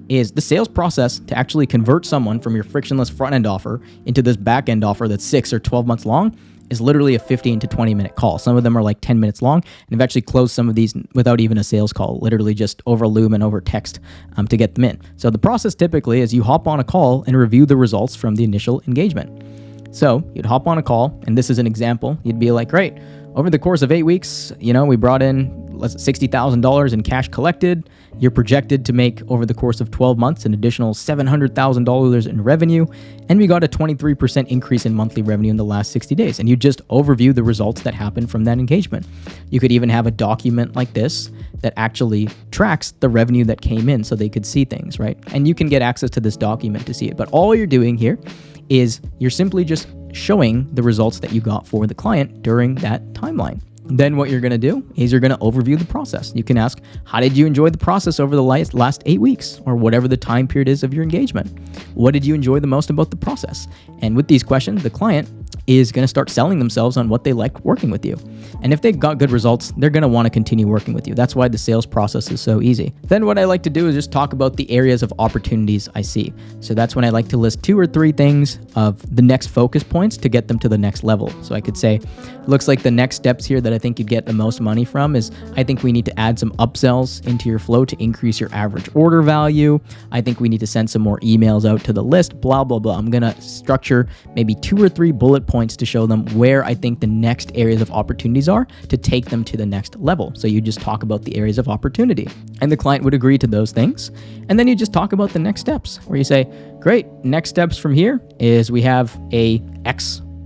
is the sales process to actually convert someone from your frictionless front-end offer into this back-end offer that's 6 or 12 months long is literally a 15 to 20 minute call. Some of them are like 10 minutes long, and I've actually closed some of these without even a sales call, literally just over Loom and over text to get them in. So the process typically is you hop on a call and review the results from the initial engagement. So you'd hop on a call, and this is an example. You'd be like, great, over the course of 8 weeks, we brought in $60,000 in cash collected. You're projected to make over the course of 12 months an additional $700,000 in revenue, and we got a 23% increase in monthly revenue in the last 60 days. And you just overview the results that happened from that engagement. You could even have a document like this that actually tracks the revenue that came in so they could see things, right? And you can get access to this document to see it. But all you're doing here is you're simply just showing the results that you got for the client during that timeline. Then what you're going to do is you're going to overview the process. You can ask, how did you enjoy the process over the last 8 weeks or whatever the time period is of your engagement? What did you enjoy the most about the process? And with these questions, the client is going to start selling themselves on what they like working with you. And if they've got good results, they're going to want to continue working with you. That's why the sales process is so easy. Then what I like to do is just talk about the areas of opportunities I see. So that's when I like to list 2 or 3 things of the next focus points to get them to the next level. So I could say, looks like the next steps here that I think you'd get the most money from is I think we need to add some upsells into your flow to increase your average order value. I think we need to send some more emails out to the list, blah, blah, blah. I'm going to structure maybe 2 or 3 bullet points to show them where I think the next areas of opportunities are to take them to the next level. So you just talk about the areas of opportunity and the client would agree to those things. And then you just talk about the next steps where you say, great, next steps from here is we have a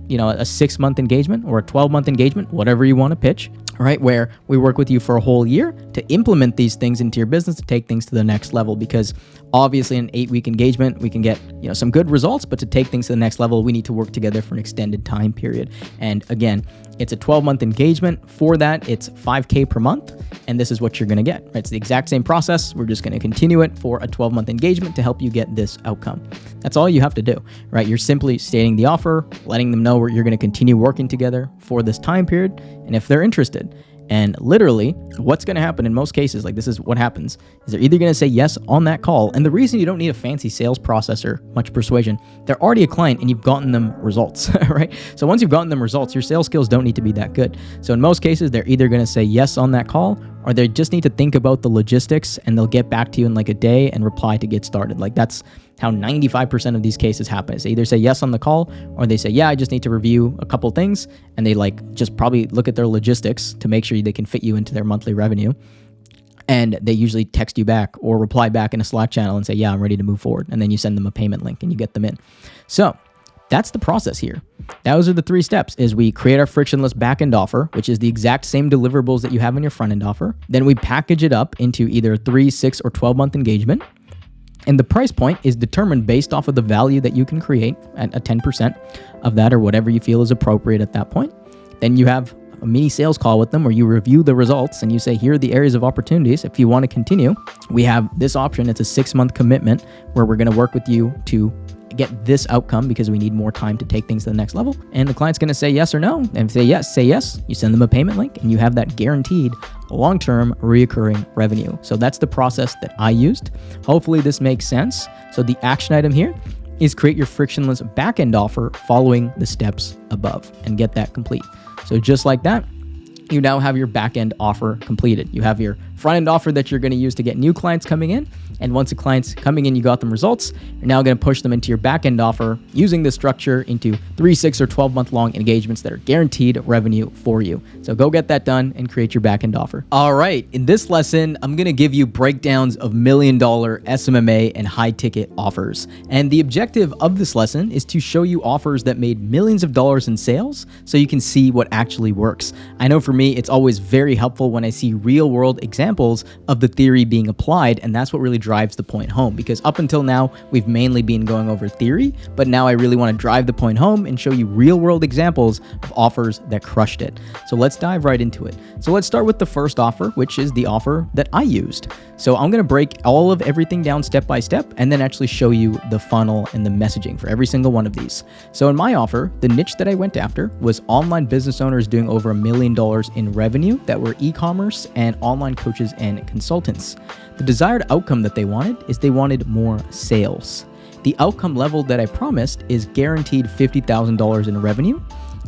6-month engagement or a 12-month engagement, whatever you want to pitch, right? Where we work with you for a whole year to implement these things into your business to take things to the next level. Because obviously in an 8-week engagement, we can get, some good results, but to take things to the next level, we need to work together for an extended time period. And again, it's a 12-month engagement. For that, it's $5,000 per month. And this is what you're going to get, right? It's the exact same process. We're just going to continue it for a 12-month engagement to help you get this outcome. That's all you have to do, right? You're simply stating the offer, letting them know where you're going to continue working together for this time period. And if they're interested, And literally, what's going to happen in most cases, like this is what happens, is they're either going to say yes on that call. And the reason you don't need a fancy sales process or much persuasion, they're already a client and you've gotten them results, right? So once you've gotten them results, your sales skills don't need to be that good. So in most cases, they're either going to say yes on that call, or they just need to think about the logistics and they'll get back to you in like a day and reply to get started. Like that's how 95% of these cases happen. They either say yes on the call, or they say, yeah, I just need to review a couple things. And they like just probably look at their logistics to make sure they can fit you into their monthly revenue. And they usually text you back or reply back in a Slack channel and say, yeah, I'm ready to move forward. And then you send them a payment link and you get them in. So that's the process here. Those are the 3 steps. Is we create our frictionless backend offer, which is the exact same deliverables that you have in your front end offer. Then we package it up into either a 3, 6, or 12-month engagement. And the price point is determined based off of the value that you can create at a 10% of that, or whatever you feel is appropriate at that point. Then you have a mini sales call with them where you review the results and you say, here are the areas of opportunities. If you want to continue, we have this option. It's a 6-month commitment where we're going to work with you to get this outcome because we need more time to take things to the next level. And the client's going to say yes or no. And if they say yes, you send them a payment link and you have that guaranteed long-term reoccurring revenue. So that's the process that I used. Hopefully this makes sense. So the action item here is create your frictionless backend offer following the steps above and get that complete. So just like that, you now have your backend offer completed. You have your front end offer that you're going to use to get new clients coming in. And once the clients coming in, you got them results, you're now going to push them into your backend offer using this structure into 3, 6, or 12-month long engagements that are guaranteed revenue for you. So go get that done and create your backend offer. All right. In this lesson, I'm going to give you breakdowns of $1 million SMMA and high ticket offers. And the objective of this lesson is to show you offers that made millions of dollars in sales so you can see what actually works. I know for me, it's always very helpful when I see real world examples of the theory being applied. And that's what really drives the point home, because up until now, we've mainly been going over theory, but now I really want to drive the point home and show you real world examples of offers that crushed it. So let's dive right into it. So let's start with the first offer, which is the offer that I used. So I'm going to break all of everything down step by step and then actually show you the funnel and the messaging for every single one of these. So in my offer, the niche that I went after was online business owners doing over $1 million in revenue that were e-commerce and online coaches and consultants. The desired outcome that they wanted more sales. The outcome level that I promised is guaranteed $50,000 in revenue,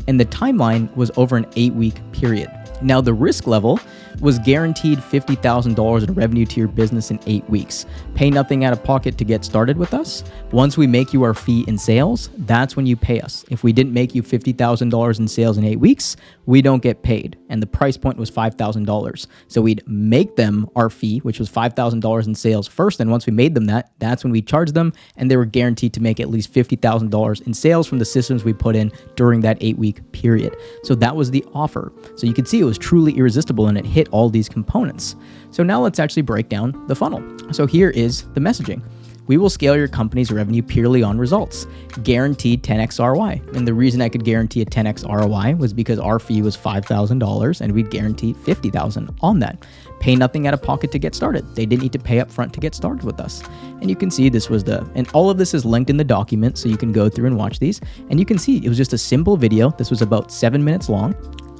and the timeline was over an 8-week period. Now, the risk level was guaranteed $50,000 in revenue to your business in 8 weeks. Pay nothing out of pocket to get started with us. Once we make you our fee in sales, that's when you pay us. If we didn't make you $50,000 in sales in 8 weeks, we don't get paid. And the price point was $5,000. So we'd make them our fee, which was $5,000 in sales first. And once we made them that, that's when we charged them. And they were guaranteed to make at least $50,000 in sales from the systems we put in during that 8-week period. So that was the offer. So you could see it was truly irresistible and it hit all these components. So now let's actually break down the funnel. So here is the messaging. We will scale your company's revenue purely on results. Guaranteed 10x ROI. And the reason I could guarantee a 10x ROI was because our fee was $5,000 and we'd guarantee $50,000 on that. Pay nothing out of pocket to get started. They didn't need to pay up front to get started with us. And you can see this was and all of this is linked in the document, so you can go through and watch these. And you can see it was just a simple video. This was about 7 minutes long.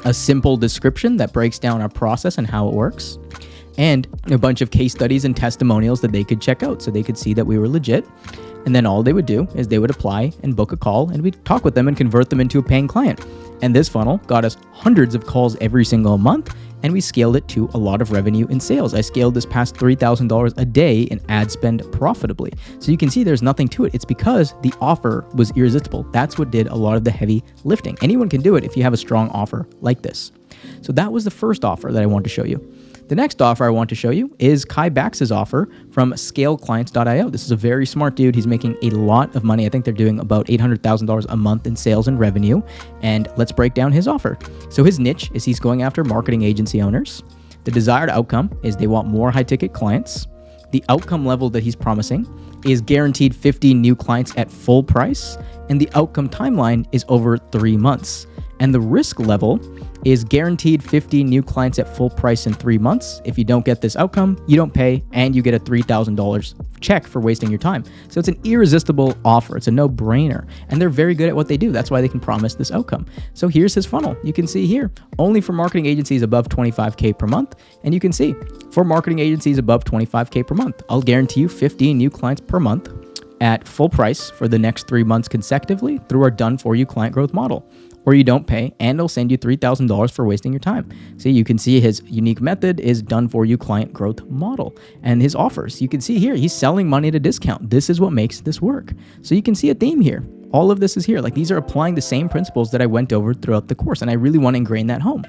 A simple description that breaks down our process and how it works, and a bunch of case studies and testimonials that they could check out so they could see that we were legit. And then all they would do is they would apply and book a call, and we'd talk with them and convert them into a paying client. And this funnel got us hundreds of calls every single month, and we scaled it to a lot of revenue in sales. I scaled this past $3,000 a day in ad spend profitably. So you can see there's nothing to it. It's because the offer was irresistible. That's what did a lot of the heavy lifting. Anyone can do it if you have a strong offer like this. So that was the first offer that I wanted to show you. The next offer I want to show you is Kai Bax's offer from scaleclients.io. This is a very smart dude. He's making a lot of money. I think they're doing about $800,000 a month in sales and revenue. And let's break down his offer. So his niche is he's going after marketing agency owners. The desired outcome is they want more high ticket clients. The outcome level that he's promising is guaranteed 50 new clients at full price. And the outcome timeline is over 3 months. And the risk level is guaranteed 50 new clients at full price in 3 months. If you don't get this outcome, you don't pay, and you get a $3,000 check for wasting your time. So it's an irresistible offer. It's a no-brainer. And they're very good at what they do. That's why they can promise this outcome. So here's his funnel. You can see here, only for marketing agencies above 25K per month. And you can see, for marketing agencies above 25K per month, I'll guarantee you 15 new clients per month at full price for the next 3 months consecutively through our done-for-you client growth model. Or you don't pay, and they'll send you $3,000 for wasting your time. See, you can see his unique method is done-for-you client growth model. And his offers, you can see here, he's selling money at a discount. This is what makes this work. So you can see a theme here. All of this is here. Like, these are applying the same principles that I went over throughout the course, and I really want to ingrain that home.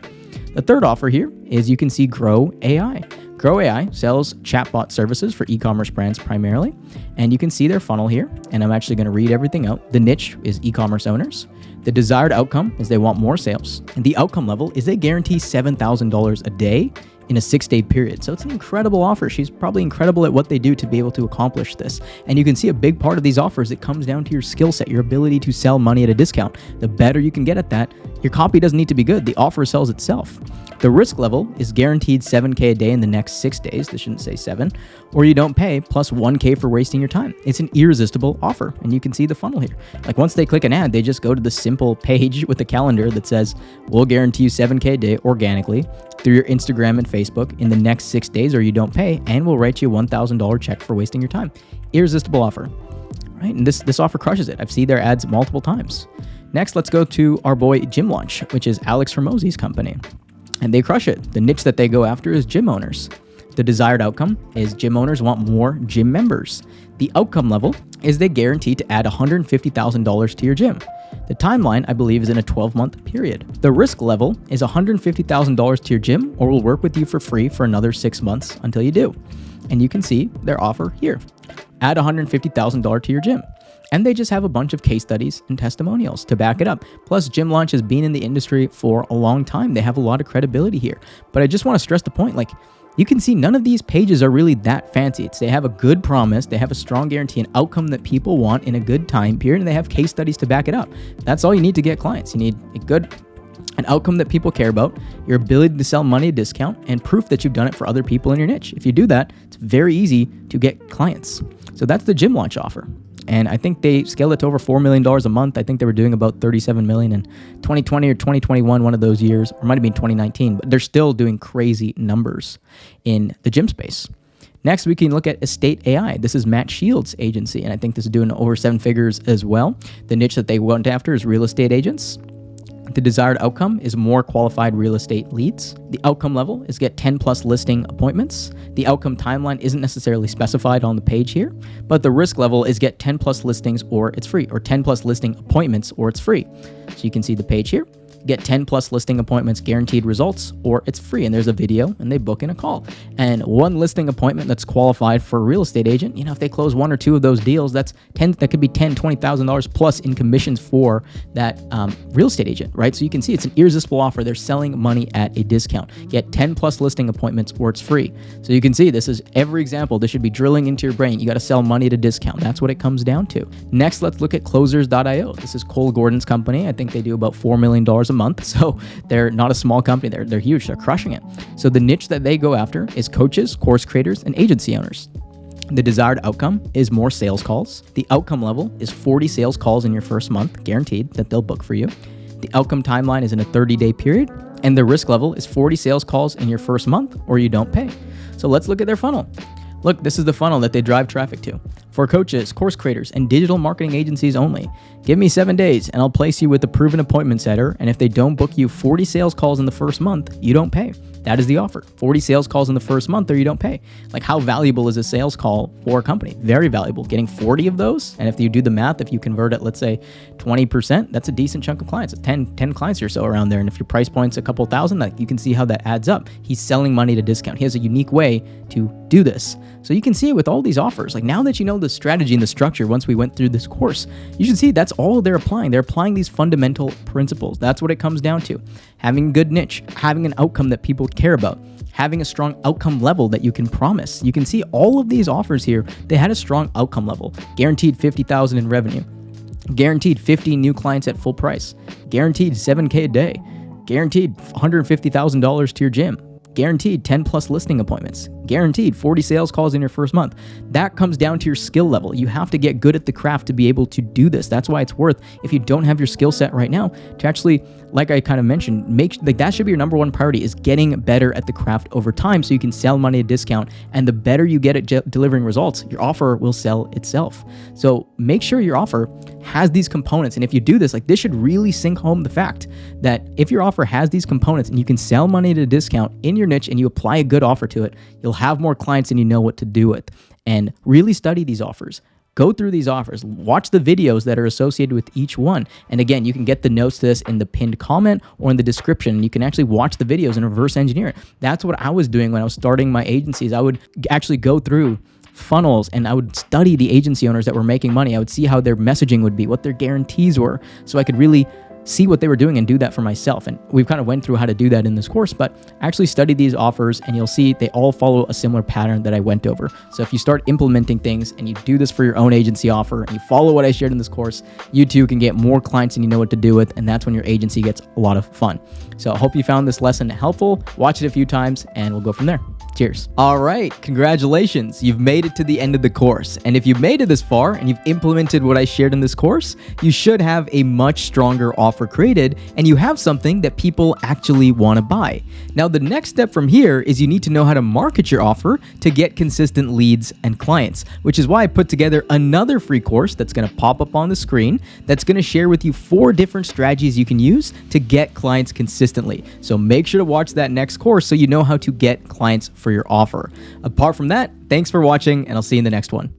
The third offer here is you can see Grow AI. Grow AI sells chatbot services for e-commerce brands primarily, and you can see their funnel here, and I'm actually going to read everything out. The niche is e-commerce owners. The desired outcome is they want more sales, and the outcome level is they guarantee $7,000 a day in a 6-day period. So it's an incredible offer. She's probably incredible at what they do to be able to accomplish this. And you can see a big part of these offers, it comes down to your skill set, your ability to sell money at a discount. The better you can get at that, your copy doesn't need to be good. The offer sells itself. The risk level is guaranteed $7K a day in the next 6 days. This shouldn't say 7. Or you don't pay, plus $1K for wasting your time. It's an irresistible offer. And you can see the funnel here. Like, once they click an ad, they just go to the simple page with a calendar that says, we'll guarantee you $7K a day organically through your Instagram and Facebook in the next 6 days, or you don't pay, and we'll write you a $1,000 check for wasting your time. Irresistible offer, right? And this offer crushes it. I've seen their ads multiple times. Next, let's go to our boy Gym Launch, which is Alex Hormozi's company. And they crush it. The niche that they go after is gym owners. The desired outcome is gym owners want more gym members. The outcome level is they guarantee to add $150,000 to your gym. The timeline, I believe, is in a 12-month period. The risk level is $150,000 to your gym, or we'll work with you for free for another 6 months until you do. And you can see their offer here. Add $150,000 to your gym. And they just have a bunch of case studies and testimonials to back it up. Plus, Gym Launch has been in the industry for a long time. They have a lot of credibility here. But I just want to stress the point, like, you can see none of these pages are really that fancy. They have a good promise, they have a strong guarantee, an outcome that people want in a good time period, and they have case studies to back it up. That's all you need to get clients. You need an outcome that people care about, your ability to sell money at a discount, and proof that you've done it for other people in your niche. If you do that, it's very easy to get clients. So that's the Gym Launch offer. And I think they scaled it to over $4 million a month. I think they were doing about $37 million in 2020 or 2021, one of those years, or might have been 2019, but they're still doing crazy numbers in the gym space. Next, we can look at Estate AI. This is Matt Shields' agency, and I think this is doing over 7 figures as well. The niche that they went after is real estate agents. The desired outcome is more qualified real estate leads. The outcome level is get 10 plus listing appointments. The outcome timeline isn't necessarily specified on the page here, but the risk level is get 10 plus listings or it's free, or 10 plus listing appointments or it's free. So you can see the page here. Get 10 plus listing appointments, guaranteed results, or it's free. And there's a video and they book in a call. And one listing appointment that's qualified for a real estate agent, if they close 1 or 2 of those deals, that could be $10,000, $20,000 plus in commissions for that real estate agent, right? So you can see it's an irresistible offer. They're selling money at a discount. Get 10 plus listing appointments or it's free. So you can see this is every example. This should be drilling into your brain. You got to sell money at a discount. That's what it comes down to. Next, let's look at Closers.io. This is Cole Gordon's company. I think they do about $4 million a month. So they're not a small company. They're huge. They're crushing it. So the niche that they go after is coaches, course creators, and agency owners. The desired outcome is more sales calls. The outcome level is 40 sales calls in your first month, guaranteed that they'll book for you. The outcome timeline is in a 30-day period. And the risk level is 40 sales calls in your first month or you don't pay. So let's look at their funnel. Look, this is the funnel that they drive traffic to. For coaches, course creators, and digital marketing agencies only. Give me 7 days and I'll place you with a proven appointment setter. And if they don't book you 40 sales calls in the first month, you don't pay. That is the offer. 40 sales calls in the first month or you don't pay. Like, how valuable is a sales call for a company? Very valuable. Getting 40 of those. And if you do the math, if you convert it, let's say 20%, that's a decent chunk of clients. It's 10 clients or so around there. And if your price point's a couple thousand, like, you can see how that adds up. He's selling money at a discount. He has a unique way to do this. So you can see it with all these offers. Like, now that you know the strategy and the structure, once we went through this course, you should see that's all they're applying. They're applying these fundamental principles. That's what it comes down to. Having a good niche, having an outcome that people care about, having a strong outcome level that you can promise. You can see all of these offers here, they had a strong outcome level, guaranteed $50,000 in revenue. Guaranteed 50 new clients at full price. Guaranteed 7K a day. Guaranteed $150,000 to your gym. Guaranteed 10 plus listing appointments. Guaranteed 40 sales calls in your first month. That comes down to your skill level. You have to get good at the craft to be able to do this. That's why it's worth, if you don't have your skill set right now, to actually, like I kind of mentioned, that should be your number one priority, is getting better at the craft over time so you can sell money at a discount. And the better you get at delivering results, your offer will sell itself. So make sure your offer has these components. And if you do this, like, this should really sink home the fact that if your offer has these components and you can sell money at a discount in your niche and you apply a good offer to it, you'll have more clients and you know what to do with. And really study these offers. Go through these offers, watch the videos that are associated with each one. And again, you can get the notes to this in the pinned comment or in the description. You can actually watch the videos and reverse engineer it. That's what I was doing when I was starting my agencies. I would actually go through funnels and I would study the agency owners that were making money. I would see how their messaging would be, what their guarantees were, so I could really see what they were doing and do that for myself. And we've kind of went through how to do that in this course, but actually study these offers and you'll see they all follow a similar pattern that I went over. So if you start implementing things and you do this for your own agency offer and you follow what I shared in this course, you too can get more clients and you know what to do with, and that's when your agency gets a lot of fun. So I hope you found this lesson helpful. Watch it a few times and we'll go from there. Cheers. All right, congratulations. You've made it to the end of the course. And if you've made it this far and you've implemented what I shared in this course, you should have a much stronger offer created and you have something that people actually want to buy. Now, the next step from here is you need to know how to market your offer to get consistent leads and clients, which is why I put together another free course that's going to pop up on the screen that's going to share with you 4 different strategies you can use to get clients consistently. So make sure to watch that next course so you know how to get clients for your offer. Apart from that, thanks for watching and I'll see you in the next one.